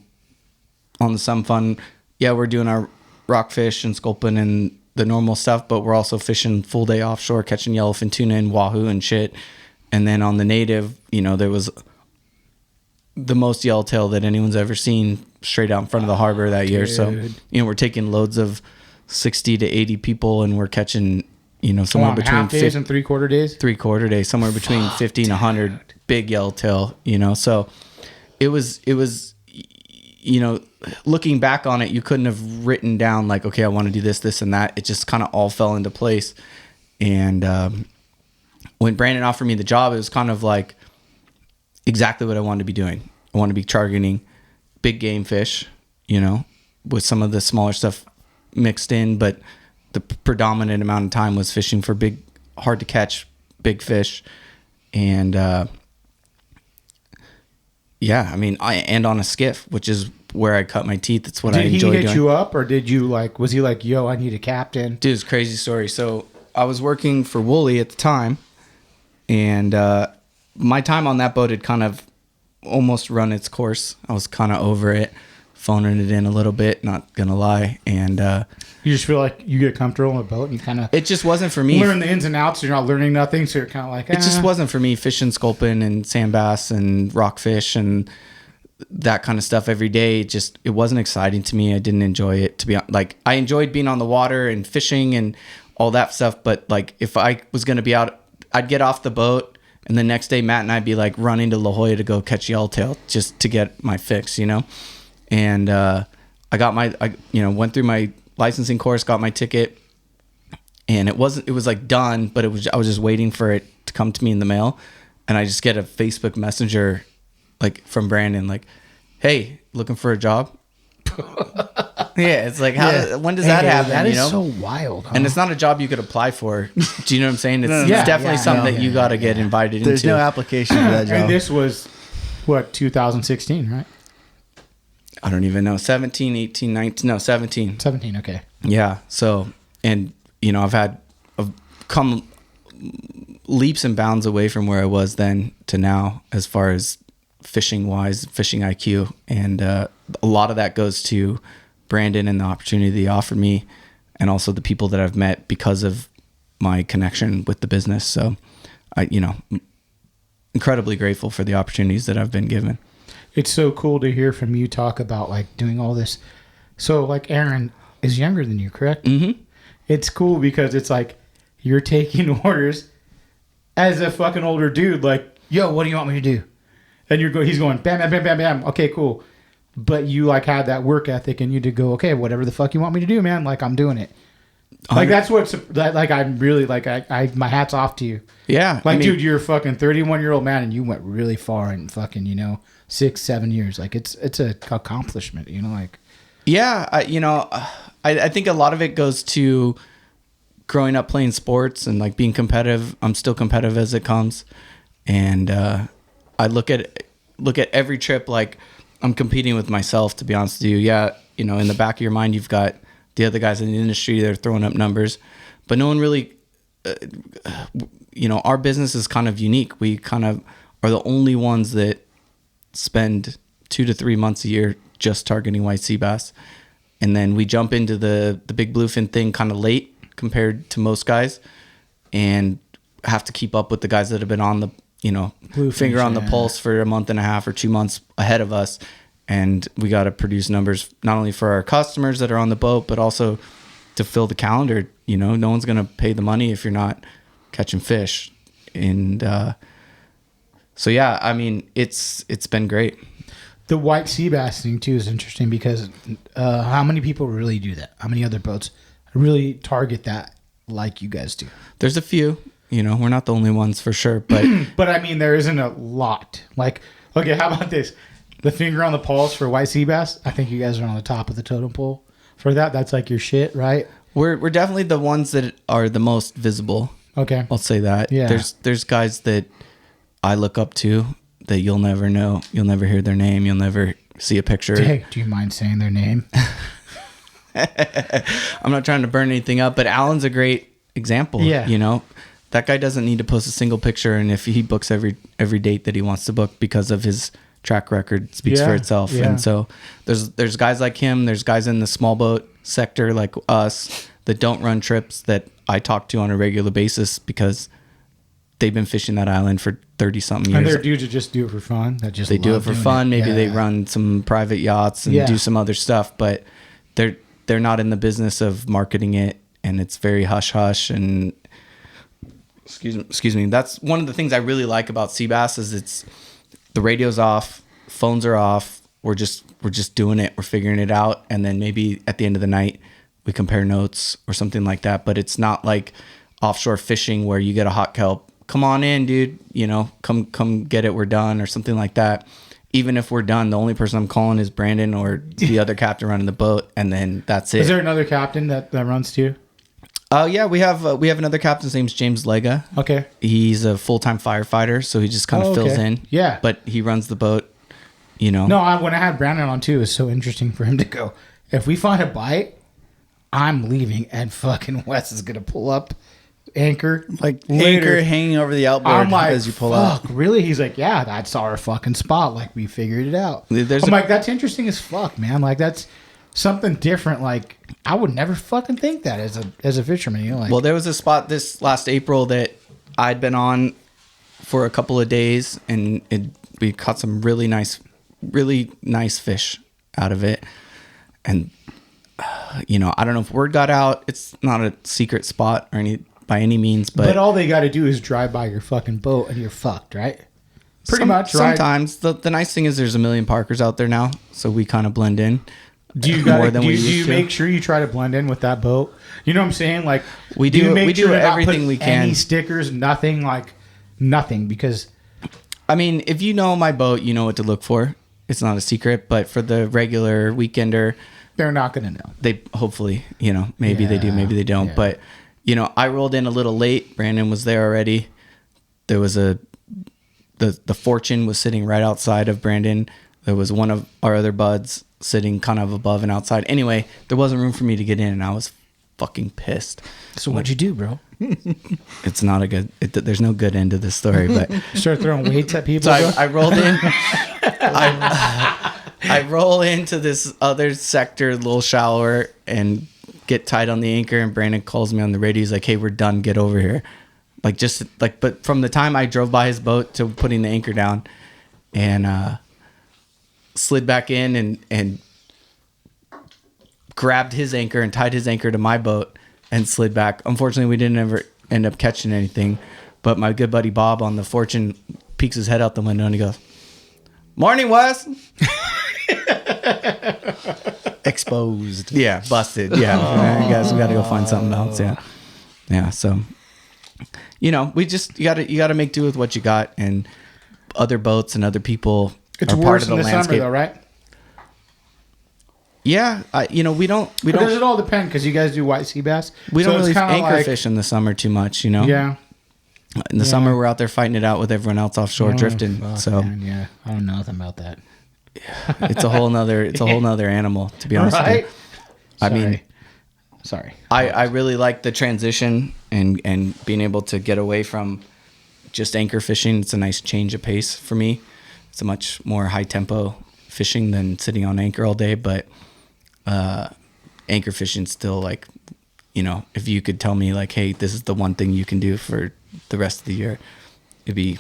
on the Some Fun. Yeah, we're doing our rockfish and sculpin and the normal stuff, but we're also fishing full day offshore, catching yellowfin tuna and wahoo and shit. And then on the Native, you know, there was the most yellowtail that anyone's ever seen straight out in front of the harbor that year. So, you know, we're taking loads of 60 to 80 people, and we're catching, you know, somewhere between half days and 3/4 days. 3/4 days, somewhere between 50 and 100 big yellowtail, you know. So it was, you know, looking back on it, you couldn't have written down like, okay, I want to do this, this, and that. It just kind of all fell into place. And when Brandon offered me the job, it was kind of like exactly what I wanted to be doing. I want to be targeting big game fish, you know, with some of the smaller stuff mixed in, but the predominant amount of time was fishing for big, hard to catch big fish. And yeah, I mean, and on a skiff, which is where I cut my teeth. It's what I enjoy doing. Did he hit you up, or did you like? Was he like, "Yo, I need a captain"? Dude, it's a crazy story. So I was working for Woolley at the time, and my time on that boat had kind of almost run its course. I was kind of over it, phoning it in a little bit. Not gonna lie, and You just feel like you get comfortable on a boat and you kind of it just wasn't for me. learn the ins and outs. So you're not learning nothing, so you're kind of like, It just wasn't for me, fishing sculpin and sandbass and rockfish and that kind of stuff every day. It wasn't exciting to me. I didn't enjoy it, to be honest. Like, I enjoyed being on the water and fishing and all that stuff, but like, if I was going to be out, I'd get off the boat, and the next day Matt and I'd be like running to La Jolla to go catch yellowtail just to get my fix, you know. And I went through my licensing course, got my ticket, and it was like done, but I was just waiting for it to come to me in the mail, and I just get a Facebook Messenger like from Brandon, like, "Hey, looking for a job?" Yeah, it's like, when does that happen? That is you know? so wild. Huh? And it's not a job you could apply for. Do you know what I'm saying? It's definitely something that you got to get invited into. There's no application for that job. And this was what, 2016, right? I don't even know. 17, 18, 19, no, 17. 17, okay. Yeah. So, and you know, I've come leaps and bounds away from where I was then to now, as far as fishing wise, fishing IQ. And a lot of that goes to Brandon and the opportunity he offered me, and also the people that I've met because of my connection with the business. So I, you know, incredibly grateful for the opportunities that I've been given. It's so cool to hear from you talk about like doing all this. So like Aaron is younger than you, correct? Mm-hmm. It's cool because it's like you're taking orders as a fucking older dude. Like, yo, what do you want me to do? And he's going bam, bam, bam, bam, bam. Okay, cool. But you like had that work ethic, and you did go, okay, whatever the fuck you want me to do, man. Like, I'm doing it. Like, that's what's like. I'm really like, I my hat's off to you. Yeah. Like, dude, you're a fucking 31-year-old man, and you went really far in fucking, 6-7 years. Like, it's a accomplishment, like. Yeah. I think a lot of it goes to growing up playing sports and like being competitive. I'm still competitive as it comes. And, I look at every trip like I'm competing with myself, to be honest with you. Yeah, you know, in the back of your mind, you've got the other guys in the industry that are throwing up numbers, but no one really, you know, our business is kind of unique. We kind of are the only ones that spend 2 to 3 months a year just targeting white sea bass. And then we jump into the big bluefin thing kind of late compared to most guys, and have to keep up with the guys that have been on the, you know, finger on the pulse for a month and a half or 2 months ahead of us. And we got to produce numbers not only for our customers that are on the boat, but also to fill the calendar. You know, no one's going to pay the money if you're not catching fish. And so, yeah, I mean, it's been great. The white sea bass thing too is interesting because how many people really do that? How many other boats really target that like you guys do? There's a few. You know, we're not the only ones for sure, but but I mean, there isn't a lot. Like, okay, how about this? The finger on the pulse for white sea bass. I think you guys are on the top of the totem pole for that. That's like your shit, right? We're definitely the ones that are the most visible. Okay, I'll say that. Yeah. There's guys that I look up to that you'll never know. You'll never hear their name. You'll never see a picture. Hey, do you mind saying their name? I'm not trying to burn anything up, but Alan's a great example. Yeah. You know, that guy doesn't need to post a single picture, and if he books every date that he wants to book because of his track record speaks for itself. Yeah. And so there's guys like him. There's guys in the small boat sector like us that don't run trips that I talk to on a regular basis because they've been fishing that island for 30 something years. And there are dudes that just do it for fun. That just they do it love for doing fun. it. Maybe Yeah. they run some private yachts and do some other stuff, but they're not in the business of marketing it, and it's very hush hush. And excuse me. That's one of the things I really like about Seabass is it's the radio's off, phones are off. We're just doing it. We're figuring it out, and then maybe at the end of the night we compare notes or something like that. But it's not like offshore fishing where you get a hot kelp. Come on in, dude. You know, come get it. We're done, or something like that. Even if we're done, the only person I'm calling is Brandon or the other captain running the boat, and then that's it. Is there another captain that runs too? Yeah, we have another captain. His name's James Lega. Okay. He's a full-time firefighter, so he just kind of fills in. Yeah. But he runs the boat, you know. No, when I had Brandon on too, it was so interesting for him to go, if we find a bite, I'm leaving, and fucking Wes is going to pull up anchor. Like later. anchor hanging over the outboard I'm like, as you pull fuck, out. really? He's like, yeah, that's our fucking spot. Like, we figured it out. There's I'm a- like, that's interesting as fuck, man. Like, that's something different. Like, I would never fucking think that as a fisherman. You know, like, Well, there was a spot this last April that I'd been on for a couple of days, and we caught some really nice fish out of it. And you know, I don't know if word got out. It's not a secret spot or by any means, but all they got to do is drive by your fucking boat and you're fucked, right? Pretty much, right? Sometimes the nice thing is there's a million Parkers out there now, so we kind of blend in. Do you make sure you try to blend in with that boat? You know what I'm saying? Like, We do do- you make we do sure to not everything put we can. Any stickers, nothing, because I mean, if you know my boat, you know what to look for. It's not a secret, but for the regular weekender, they're not going to know. they hopefully, you know, maybe they do, maybe they don't. Yeah. But, you know, I rolled in a little late. Brandon was there already. There was the Fortune was sitting right outside of Brandon. There was one of our other buds sitting kind of above and outside. Anyway, there wasn't room for me to get in, and I was fucking pissed. So what'd you do, bro? It's not a good, there's no good end to this story, but Start throwing weights at people? so bro? I rolled in. I roll into this other sector, a little shallower, and get tight on the anchor. And Brandon calls me on the radio. He's like, "Hey, we're done. Get over here." But from the time I drove by his boat to putting the anchor down, and slid back in and grabbed his anchor and tied his anchor to my boat and slid back. Unfortunately, we didn't ever end up catching anything. But my good buddy Bob on the Fortune peeks his head out the window and he goes, "Morning, Wes." Exposed. Yeah, busted. Yeah, you guys, we got to go find something else. Yeah. So, you know, you got to make do with what you got, and other boats and other people It's are part worse of in the the landscape. summer, though, right? Yeah, we don't Or does it all depend? Because you guys do white sea bass. we So don't it's really kinda anchor like- fish in the summer too much. You know. Yeah. In the summer, we're out there fighting it out with everyone else offshore drifting. Fuck, So man, yeah, I don't know nothing about that. it's a whole nother animal, to be honest. Right? I mean, sorry. I really like the transition and being able to get away from just anchor fishing. It's a nice change of pace for me. It's a much more high tempo fishing than sitting on anchor all day, but anchor fishing still, like, you know, if you could tell me like, hey, this is the one thing you can do for the rest of the year, it'd be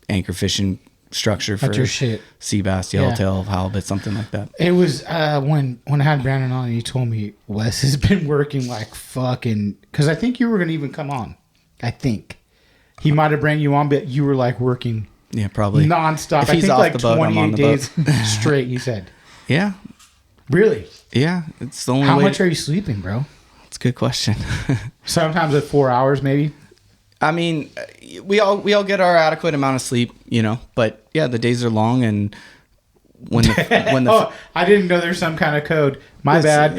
anchor fishing structure for That's your shit. Seabass, yellowtail, halibut, something like that. It was when I had Brandon on, he told me Wes has been working like fucking, because I think you were gonna even come on. I think he might have brought you on, but you were like working probably nonstop. If I he's think off like the boat, I'm on 28 the boat. days straight. He said, Yeah, "Really? it's the only How way. much are you sleeping, bro?" It's a good question. Sometimes at 4 hours, maybe. I mean, we all get our adequate amount of sleep, you know. But yeah, the days are long, and when the I didn't know there's some kind of code. My bad.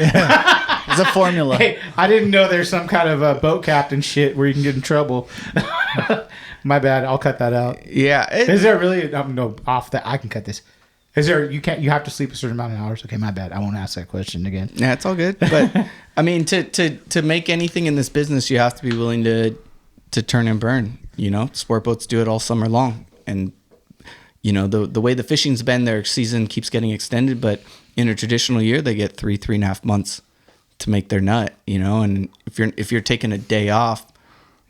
It's a formula. Hey, I didn't know there's some kind of boat captain shit where you can get in trouble. My bad. I'll cut that out. yeah, Is there really no off that I can cut this? Is there you have to sleep a certain amount of hours? Okay, my bad. I won't ask that question again. yeah, it's all good. But I mean, to make anything in this business, you have to be willing to turn and burn. You know, sport boats do it all summer long, and you know the way the fishing's been, their season keeps getting extended. But in a traditional year, they get 3.5 months to make their nut. You know, and if you're taking a day off,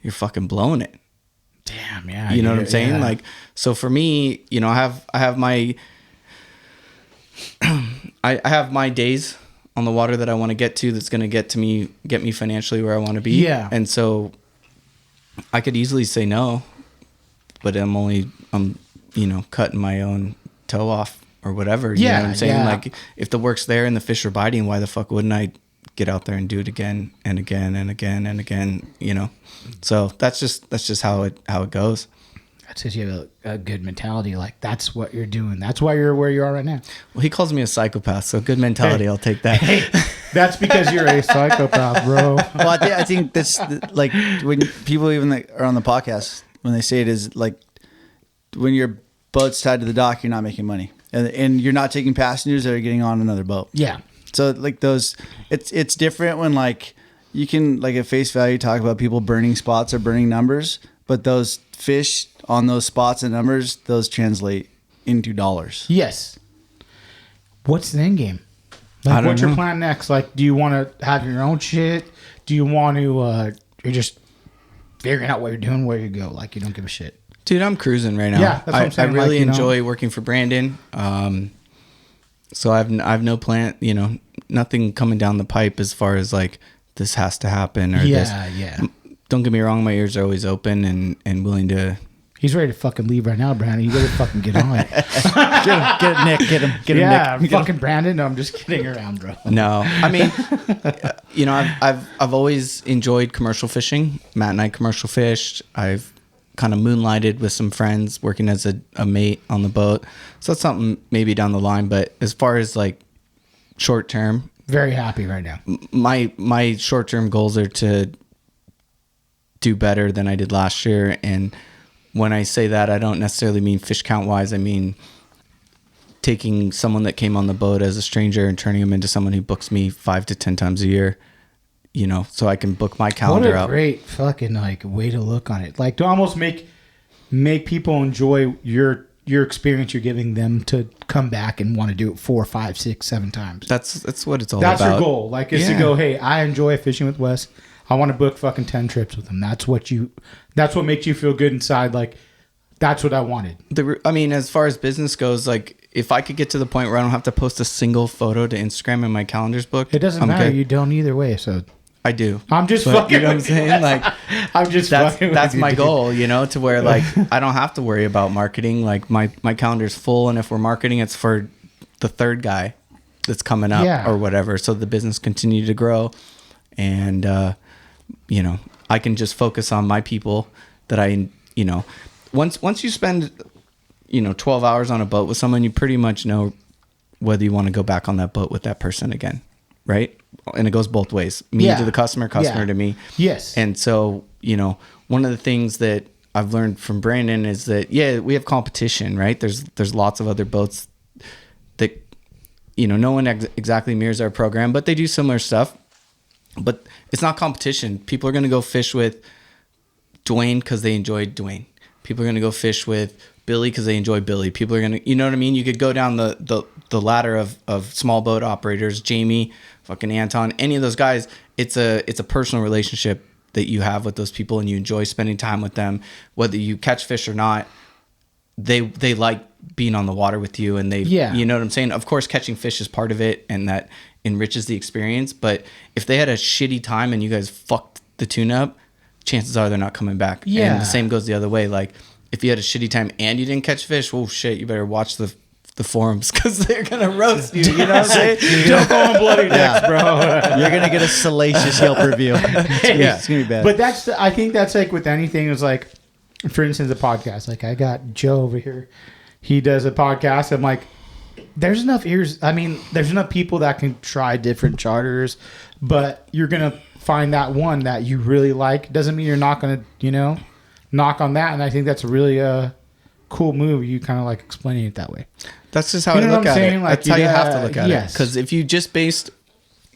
you're fucking blowing it. Damn, yeah. You know what I'm saying? Yeah. Like, so for me, you know, I have my I have my days on the water that I want to get to. That's going to get me financially where I want to be. Yeah. And so I could easily say no, but I'm you know, cutting my own toe off or whatever. You know what I'm saying? Yeah. Like, if the work's there and the fish are biting, why the fuck wouldn't I get out there and do it again and again and again and again, you know? So that's just how it goes. That's because you have a good mentality. Like, that's what you're doing. That's why you're where you are right now. Well, he calls me a psychopath, so good mentality. I'll take that. Hey, that's because you're a psychopath, bro. Well, I think that's like when people even that are on the podcast, when they say it, is like when your boat's tied to the dock, you're not making money, and you're not taking passengers that are getting on another boat. Yeah. So like those, it's different when like you can like at face value talk about people burning spots or burning numbers, but those fish on those spots and numbers, those translate into dollars. Yes. What's the end game? I Like, don't what's your know. plan next? Like, do you want to have your own shit? Do you want to? You're just figuring out what you're doing, where you go. Like, you don't give a shit. Dude, I'm cruising right now. Yeah, that's what I'm saying. I really Like, you know. enjoy working for Brandon. So I've no plan, you know, nothing coming down the pipe as far as like this has to happen or this. Yeah. Don't get me wrong, my ears are always open and willing to. He's ready to fucking leave right now, Brandon. You better fucking get on it. Get him, Nick. Get him, Yeah, Nick. fucking Brandon. No, I'm just kidding around, bro. No, I mean, you know, I've always enjoyed commercial fishing. Matt and I commercial fished. I've kind of moonlighted with some friends working as a mate on the boat. So that's something maybe down the line. But as far as like short term, Very happy right now. my short term goals are to do better than I did last year. And when I say that, I don't necessarily mean fish count wise. I mean taking someone that came on the boat as a stranger and turning them into someone who books me 5 to 10 times a year, you know, so I can book my calendar What a out. great fucking like way to look on it. Like to almost make people enjoy your experience you're giving them to come back and want to do it 4, 5, 6, 7 times. That's what it's all That's about. your goal. Like is to Yeah. go, hey, I enjoy fishing with Wes. I want to book fucking 10 trips with him. That's what makes you feel good inside. Like that's what I wanted. I mean, as far as business goes, like if I could get to the point where I don't have to post a single photo to Instagram and my calendar's booked, It doesn't I'm matter. good. You don't either way. So I do. I'm just But fucking you know what I'm with you. saying? Like I'm just that's fucking with that's you, my dude. goal, you know, to where like I don't have to worry about marketing. Like my calendar's full, and if we're marketing, it's for the third guy that's coming up Yeah. or whatever. So the business continue to grow, and you know, I can just focus on my people that you know, once you spend, you know, 12 hours on a boat with someone, you pretty much know whether you want to go back on that boat with that person again, right? And it goes both ways. Me Yeah. to the customer Yeah. to me. Yes. And so, you know, one of the things that I've learned from Brandon is that, yeah, we have competition, right? There's lots of other boats that, you know, no one exactly mirrors our program, but they do similar stuff. But it's not competition. People are going to go fish with Dwayne because they enjoy Dwayne. People are going to go fish with Billy because they enjoy Billy. People are going to, you know what I mean? You could go down the ladder of small boat operators, Jamie, fucking Anton, any of those guys. It's a personal relationship that you have with those people, and you enjoy spending time with them, whether you catch fish or not. They like being on the water with you, and you know what I'm saying? Of course, catching fish is part of it, and that enriches the experience. But if they had a shitty time and you guys fucked the tune up, chances are they're not coming back. Yeah. And the same goes the other way. Like, if you had a shitty time and you didn't catch fish, oh shit, you better watch the forums because they're gonna roast you. You know what I'm saying? Don't go on bloody decks, bro. You're gonna get a salacious Yelp review. It's gonna be bad. But I think that's like with anything. It's like, for instance, a podcast. Like I got Joe over here. He does a podcast. I'm like, there's enough ears. I mean, there's enough people that can try different charters, but you're gonna find that one that you really like. Doesn't mean you're not gonna, knock on that. And I think that's a really cool move. You kind of like explaining it that way. That's just how I look at it. Like, that's how you have to look at it. Because if you just based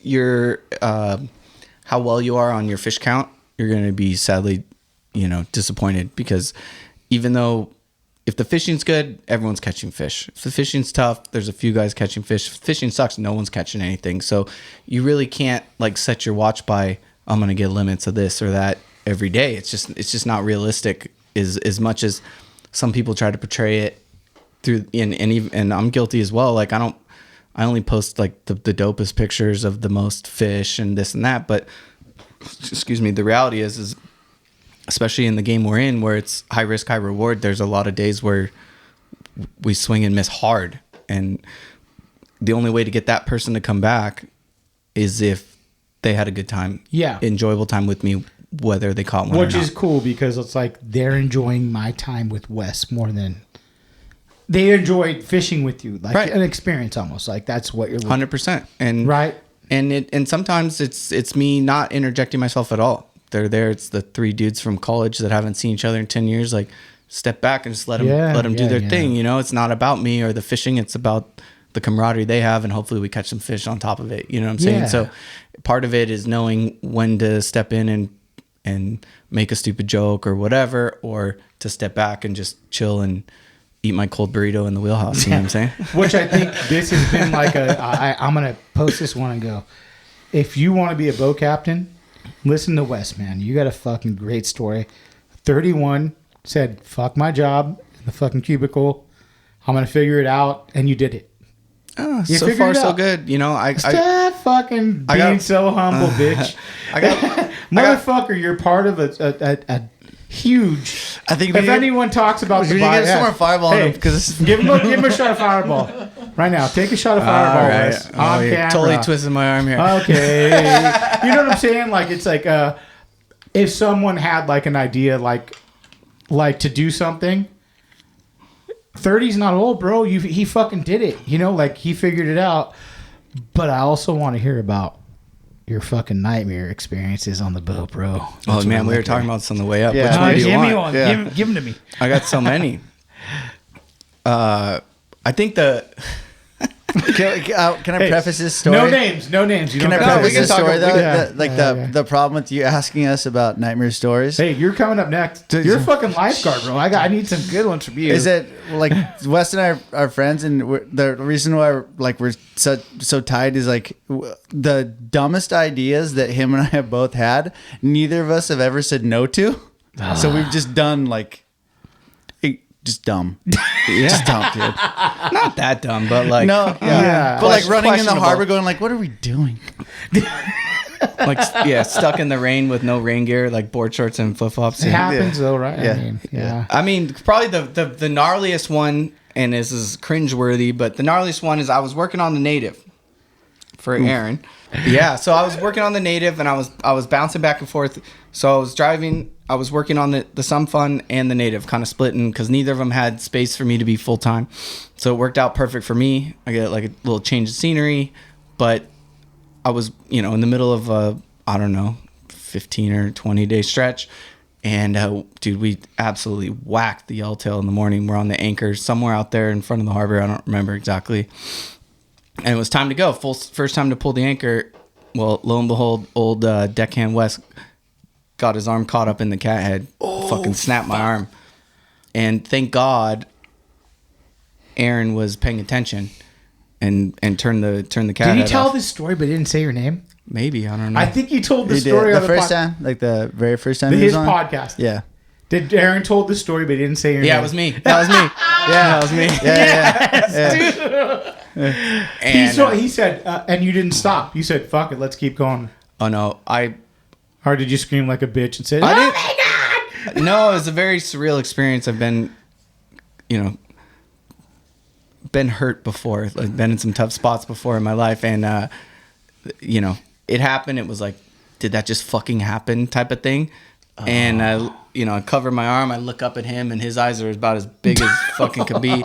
your how well you are on your fish count, you're going to be sadly, disappointed. Because even though if the fishing's good, everyone's catching fish. If the fishing's tough, there's a few guys catching fish. If fishing sucks, no one's catching anything. So you really can't like set your watch by, I'm going to get limits of this or that every day. It's just not realistic. As much as some people try to portray it through, and I'm guilty as well. Like I only post like the dopest pictures of the most fish and this and that. But excuse me, the reality is especially in the game we're in, where it's high risk, high reward. There's a lot of days where we swing and miss hard, and the only way to get that person to come back is if they had a good time, enjoyable time with me, whether they caught one or not. Which is cool because it's like they're enjoying my time with Wes more than they enjoyed fishing with you, like an experience almost. Like that's what you're 100%. And and sometimes it's me not interjecting myself at all. They're there. It's the three dudes from college that haven't seen each other in 10 years. Like step back and just let them do their thing. It's not about me or the fishing. It's about the camaraderie they have, and hopefully we catch some fish on top of it. You know what I'm saying? So part of it is knowing when to step in and make a stupid joke or whatever, or to step back and just chill and eat my cold burrito in the wheelhouse. You know what I'm saying? Which I think this has been like I'm going to post this one and go, if you want to be a boat captain, listen to Wes, man. You got a fucking great story. 31 said, fuck my job in the fucking cubicle. I'm going to figure it out. And you did it. Oh, so far so good. Stop fucking being so humble, bitch. Motherfucker, you're part of a huge. I think if anyone talks about the Bight, some more Fireball, because give him a shot of Fireball right now. Take a shot of Fireball, Wes, on camera. Totally twisting my arm here. Okay, you know what I'm saying? Like it's like if someone had like an idea, like to do something. 30's not old, bro. He fucking did it. Like he figured it out. But I also want to hear about your fucking nightmare experiences on the boat, bro. That's we were talking about this on the way up. Yeah. Which one do you give want? Me one. Yeah. Give them to me. I got so many. I think Can I preface this story? No names. You can I don't preface this story though? Yeah. The problem with you asking us about nightmare stories. Hey, you're coming up next. You're a fucking lifeguard, bro. I need some good ones from you. Is it like Wes and I are friends, and the reason why we're so tight is like the dumbest ideas that him and I have both had. Neither of us have ever said no to, so we've just done like. Just dumb. Just dumb, dude. Not that dumb, but like no, yeah. But like running in the harbor, going like, "What are we doing?" Like stuck in the rain with no rain gear, like board shorts and flip flops. It happens though, right? Yeah. I mean, probably the gnarliest one, and this is cringeworthy, but the gnarliest one is I was working on the native for Aaron. Yeah, so I was working on the native, and I was bouncing back and forth. So I was driving. I was working on the Some Fun and the native, kind of splitting because neither of them had space for me to be full time. So it worked out perfect for me. I get like a little change of scenery, but I was in the middle of a 15 or 20 day stretch, And dude, we absolutely whacked the yellowtail in the morning. We're on the anchor somewhere out there in front of the harbor. I don't remember exactly. And it was time to go. First time to pull the anchor. Well, lo and behold, old deckhand Wes got his arm caught up in the cat head. Fucking snapped my arm. And thank God Aaron was paying attention and turned the cat head off. Did you tell this story but didn't say your name? Maybe, I don't know. I think you told the He story did. on The first time, like the very first time he his was on? podcast. Yeah. Did Aaron told the story but didn't say your name? Yeah, it was me. That was me. Yeah, that was me. Yeah. He said, and you didn't stop. You said, "Fuck it, let's keep going." Oh no, Or did you scream like a bitch and say, I "Oh didn't- my god"? No, it was a very surreal experience. I've been, been hurt before. Like, been in some tough spots before in my life, and it happened. It was like, did that just fucking happen? Type of thing. And I cover my arm. I look up at him, and his eyes are about as big as fucking could be.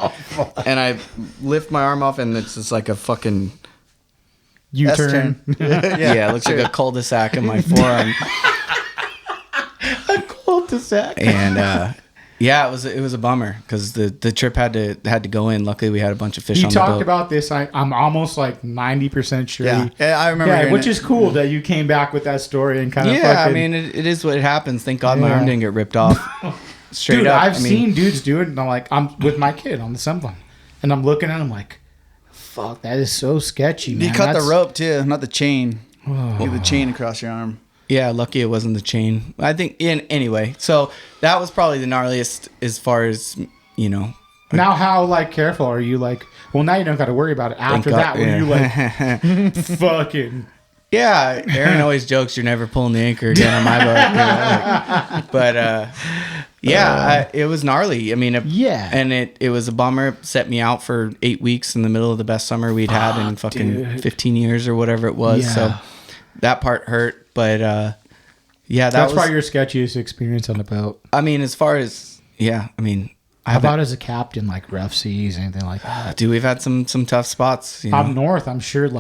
And I lift my arm off, and it's just like a fucking U-turn. yeah. It looks like a cul-de-sac in my forearm. A cul-de-sac. And it was a bummer because the trip had to go in. Luckily, we had a bunch of fish You on the boat. talked about this. I'm almost like 90% sure. Yeah. I remember hearing which it. is cool that you came back with that story and kind of Yeah, fucking, I mean, it is what happens. Thank God my arm didn't get ripped off. Straight dude, up. I've seen dudes do it, and I'm with my kid on the sunblock, and I'm looking at him like, fuck, that is so sketchy, man. You cut the rope too, not the chain. You have the chain across your arm. Yeah, lucky it wasn't the chain. I think, anyway, so that was probably the gnarliest as far as, Now, how careful are you? Well, now you don't got to worry about it. After that, were you fucking? Yeah, Aaron always jokes you're never pulling the anchor again on my boat. But it was gnarly. I mean, and it was a bummer. It set me out for 8 weeks in the middle of the best summer we'd had in fucking 15 years or whatever it was. Yeah. So that part hurt. But That's probably your sketchiest experience on the boat. I mean, as far as How about as a captain, rough seas, anything like that? Dude, we've had some tough spots. Up north, I'm sure,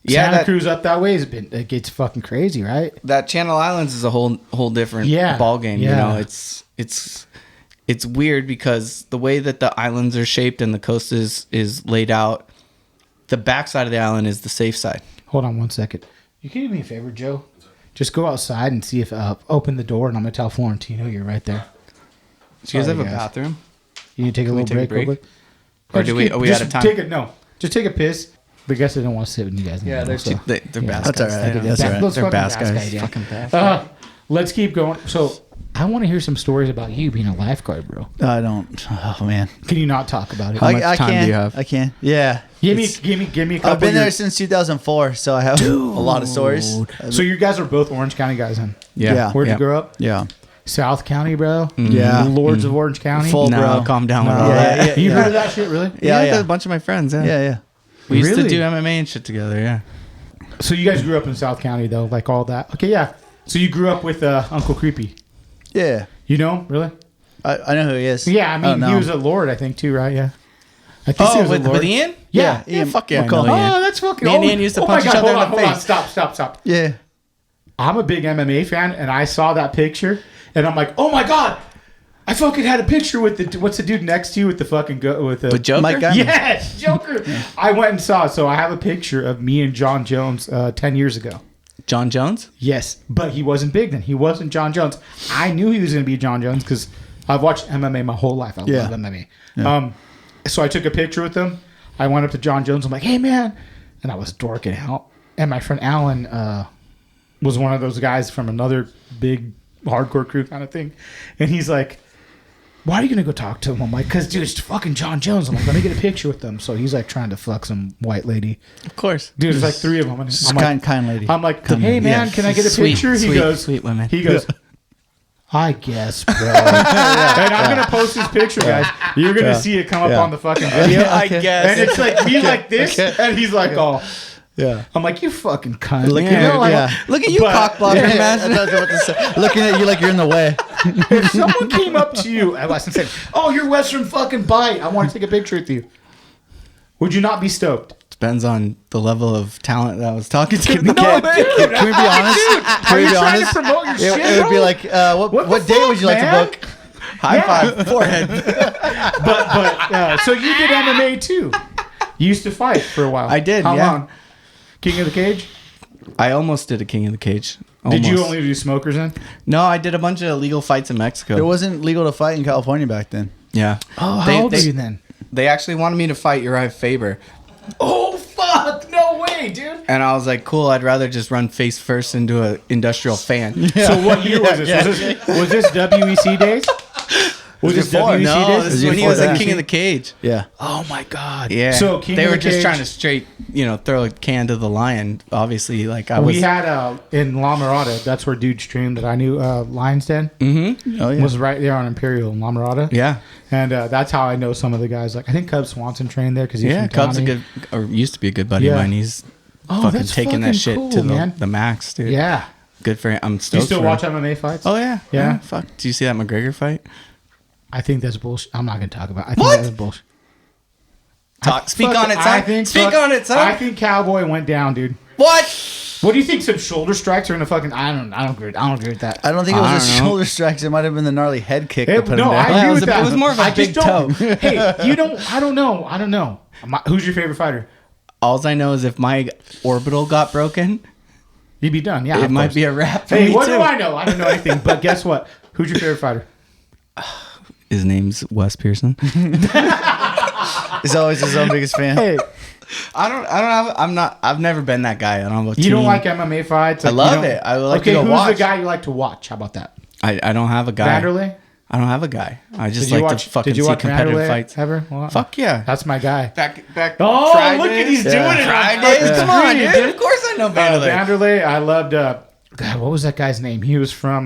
Santa Cruz up that way it gets fucking crazy, right? That Channel Islands is a whole different ball game. Yeah. It's weird because the way that the islands are shaped and the coast is laid out, the backside of the island is the safe side. Hold on 1 second. You can do me a favor, Joe. Just go outside and see if open the door, and I'm gonna tell Florentino you're right there. Do you guys have a bathroom? You need to take a little break real quick? Or are we out of time? Just take a piss. But I guess they don't want to sit with you guys. Yeah, they're bass That's guys. all right. That's all right. They're bass guys. Yeah. Fucking bass. Let's keep going. So I want to hear some stories about you being a lifeguard, bro. I don't. Oh man. Can you not talk about it? How much time do you have? I can. Yeah. Give me a couple. I've been there since 2004, so I have a lot of stories. So you guys are both Orange County guys, then? Yeah. Where'd you grow up? Yeah. South County, bro. Yeah. Lords of Orange County. Full No, bro. calm down with all Yeah, that. yeah, You yeah. heard of that shit, really? Yeah. A bunch of my friends. Yeah. Yeah. We used to Really? do MMA and shit together. Yeah. So you guys grew up in South County, though, all that. Okay, yeah. So you grew up with Uncle Creepy. Yeah. You know, really? I know who he is. Yeah, I mean, don't he know. was a Lord, I think, too, right? Yeah. I think he was a with Lord. Ian? Yeah. Yeah, fuck yeah. I McCall. know Ian. Oh, that's fucking. Me and Ian used to punch my each God, other in the hold on, face. Stop. Yeah. I'm a big MMA fan, and I saw that picture, and I'm like, oh my God, I fucking had a picture with what's the dude next to you with the fucking with Joker? Mike Gunn. Yes, Joker. I went and saw it, so I have a picture of me and John Jones 10 years ago. John Jones? Yes, but he wasn't big then. He wasn't John Jones. I knew he was going to be John Jones because I've watched MMA my whole life. I love MMA. Yeah. So I took a picture with him. I went up to John Jones. I'm like, hey, man. And I was dorking out. And my friend Alan was one of those guys from another big hardcore crew kind of thing. And he's like, why are you going to go talk to him? I'm like, because, dude, it's fucking John Jones. I'm like, let me get a picture with them. So he's trying to fuck some white lady. Of course. Dude, there's 3 of them. And Just I'm like, kind lady. I'm like, hey, man, can I get a picture? He goes, sweet women. He goes, I guess, bro. And I'm going to post this picture, guys. You're going to see it come up on the fucking video. I guess. And it's like me like this, and he's like, oh. Yeah. I'm like, you fucking cunt. Look You at know, it. Look at you, But- cockblocker, Yeah, man. that's what I was about to say. Looking at you like you're in the way. If someone came up to you at West and said, oh, you're Western fucking Bight, I want to take a picture with you, would you not be stoked? Depends on the level of talent that I was talking to. Can we be honest? Are you trying to promote your shit, It would be bro? like, what day would you like to book? High five, forehead. So you did MMA too. You used to fight for a while. I did, How yeah. long? King of the Cage? I almost did a King of the Cage. Did you Almost. only do smokers then? No, I did a bunch of illegal fights in Mexico. It wasn't legal to fight in California back then. Yeah. Oh, how old were you then? They actually wanted me to fight Uriah Faber. Oh, fuck. No way, dude. And I was like, cool, I'd rather just run face first into an industrial fan. So what year was this? Was this WEC days? Was this before. WEC No, days? this is it when he before was the that? King of the Cage. Yeah. Oh, my God. Yeah. So King they of were the just Cage- trying to straight, throw a can to the lion. Obviously, like I was. We had in La Mirada, that's where dude streamed that I knew, Lion's Den. Oh, yeah. Was right there on Imperial in La Mirada. Yeah. And that's how I know some of the guys. Like I think Cub Swanson trained there because he's Yeah. from Cub's a Tawny. good, or used to be a good buddy Yeah. of mine. He's Oh, fucking that's taking that fucking shit cool, to man. the max, dude. Yeah. Good for him. I'm Do you stoked. still for watch him. MMA fights? Oh yeah. Yeah. Fuck. Do you see that McGregor fight? I think that's bullshit. I'm not gonna talk about it. I think What? that's bullshit. Speak on it, son. I think Speak on it, son. I think Cowboy went down, dude. What? What do you think? Some shoulder strikes are in the fucking? I don't agree. I don't agree with that. I don't think it I was the don't know. shoulder strikes. It might have been the gnarly head kick that It- put no, him down. I Yeah, agree it was with a- that. it was more of a I just big don't. toe. Hey, you don't. I don't know. Who's your favorite fighter? All I know is if my orbital got broken, You'd be done. Yeah, it of might course. be a wrap for Hey, me what too. do I know? I don't know anything. But guess what? Who's your favorite fighter? His name's Wes Pierson. He's always his own biggest fan. Hey, I've never been that guy. I don't have a you team. don't like MMA fights? I Like, love you don't- it. I like okay, to go who's watch. the guy you like to watch? How about that? I don't have a guy. Vanderlei? I don't have a guy. I just Did you like watch? to fucking Did you see watch competitive Vanderlei fights. ever? Well, Fuck yeah. that's my guy. Back. Oh, Fridays. look at he's doing it. Fridays. Come on, Dude. dude. Of course I know Vanderlei. Vanderlei. I loved. God, what was that guy's name? He was from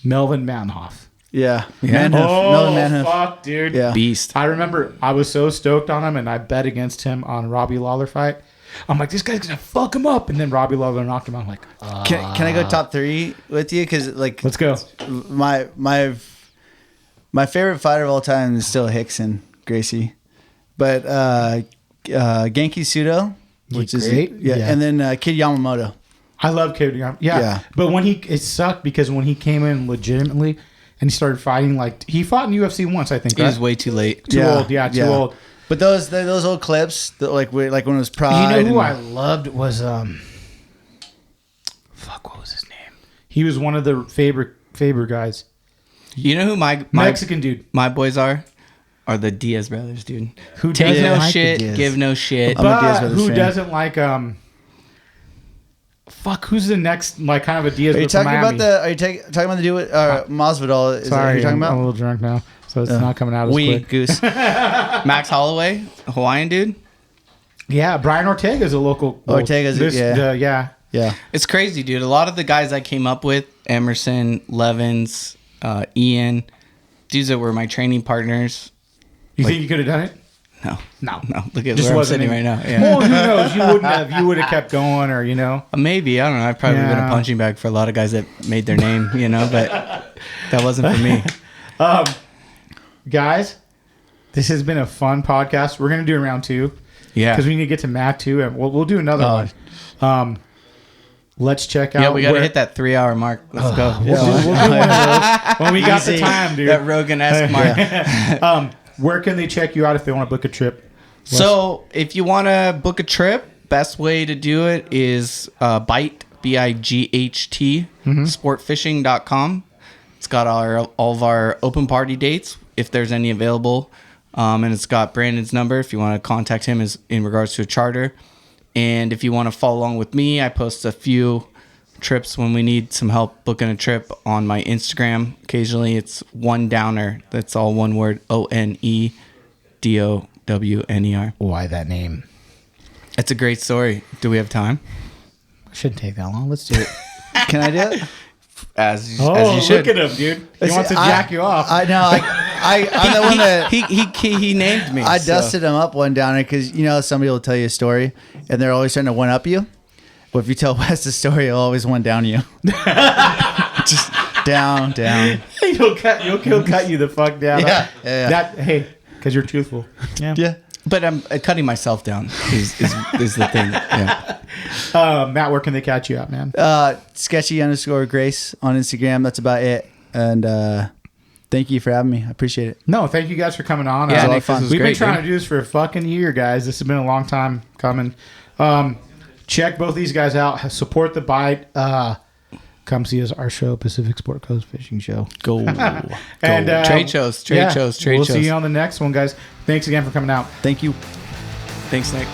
Melvin Manhoff. Yeah. Yeah. Manhoof. Melvin Manhoof. Fuck, dude. Yeah. Beast. I remember I was so stoked on him, and I bet against him on Robbie Lawler fight. I'm like, this guy's gonna fuck him up, and then Robbie Lawler knocked him out. I'm like, Can I go top 3 with you? Because like let's go. my favorite fighter of all time is still Hickson Gracie, but Genki Sudo, which is Great. yeah, Yeah. and then Kid Yamamoto. I love Kid. Yeah. Yeah. But when it sucked because when he came in legitimately and he started fighting, like he fought in UFC once, I think. He Right? was way too late. Too old. Yeah, too old. But those old clips, like when it was Pride. You know who I and- loved was fuck, what was his name? He was one of the Faber guys. You know who my Mexican dude. my boys are the Diaz brothers, dude. Who Take doesn't no like the shit, Diaz? give no shit. I'm a Diaz But brothers who fan. doesn't like fuck, who's the next like kind of a Diaz Are you but from talking Miami? about the? Are you talking about the dude with Masvidal? Is that who Sorry, you're talking I'm a about? little drunk now, so it's not coming out as Wee quick. goose. Max Holloway, a Hawaiian dude. Yeah, Brian Ortega's a local. Ortega's yeah. Yeah. It's crazy, dude. A lot of the guys I came up with, Emerson, Levins, Ian, dudes that were my training partners. You think you could have done it? No. No. Look at Just where I'm wasn't sitting in- right now. Yeah. Well, who knows? You wouldn't have. You would have kept going, or you know. Maybe. I don't know. I've probably been Yeah. a punching bag for a lot of guys that made their name, but that wasn't for me. Guys, this has been a fun podcast. We're gonna do round 2 Yeah. because we need to get to Mac too, and we'll do another one. Let's check out. Yeah, we got to where- hit that 3-hour mark. Let's go. We'll do one of those when we got the Easy. time, dude. That Rogan-esque mark. Where can they check you out if they want to book a trip? So if you want to book a trip, best way to do it is Bight, BIGHT, sportfishing.com. It's got all of our open party dates, if there's any available. And it's got Brandon's number if you want to contact him in regards to a charter. And if you want to follow along with me, I post a few trips when we need some help booking a trip on my Instagram. Occasionally it's One Downer. That's all one word, ONEDOWNER. Why that name? It's a great story. Do we have time? Shouldn't take that long. Let's do it. Can I do it? As you should. look at him, dude. He wants to jack you off. I know. I'm the one that He named me. I so. dusted him up one downer because somebody will tell you a story and they're always trying to one up you. But if you tell Wes the story, he'll always one down you. Just down. he'll cut you the fuck down. Yeah. That hey, because you're truthful. Yeah. Yeah. But I'm cutting myself down is the thing. Yeah. Matt, where can they catch you at, man? Sketchy_Grace on Instagram. That's about it. And thank you for having me. I appreciate it. No, thank you guys for coming on. Yeah, a lot Nick, of fun. this was We've great, been trying dude. to do this for a fucking year, guys. This has been a long time coming. Check both these guys out. Support the Bight. Come see us our show, Pacific Sport Coast Fishing Show. Go. And Trade shows. We'll see you on the next one, guys. Thanks again for coming out. Thank you. Thanks, Nick.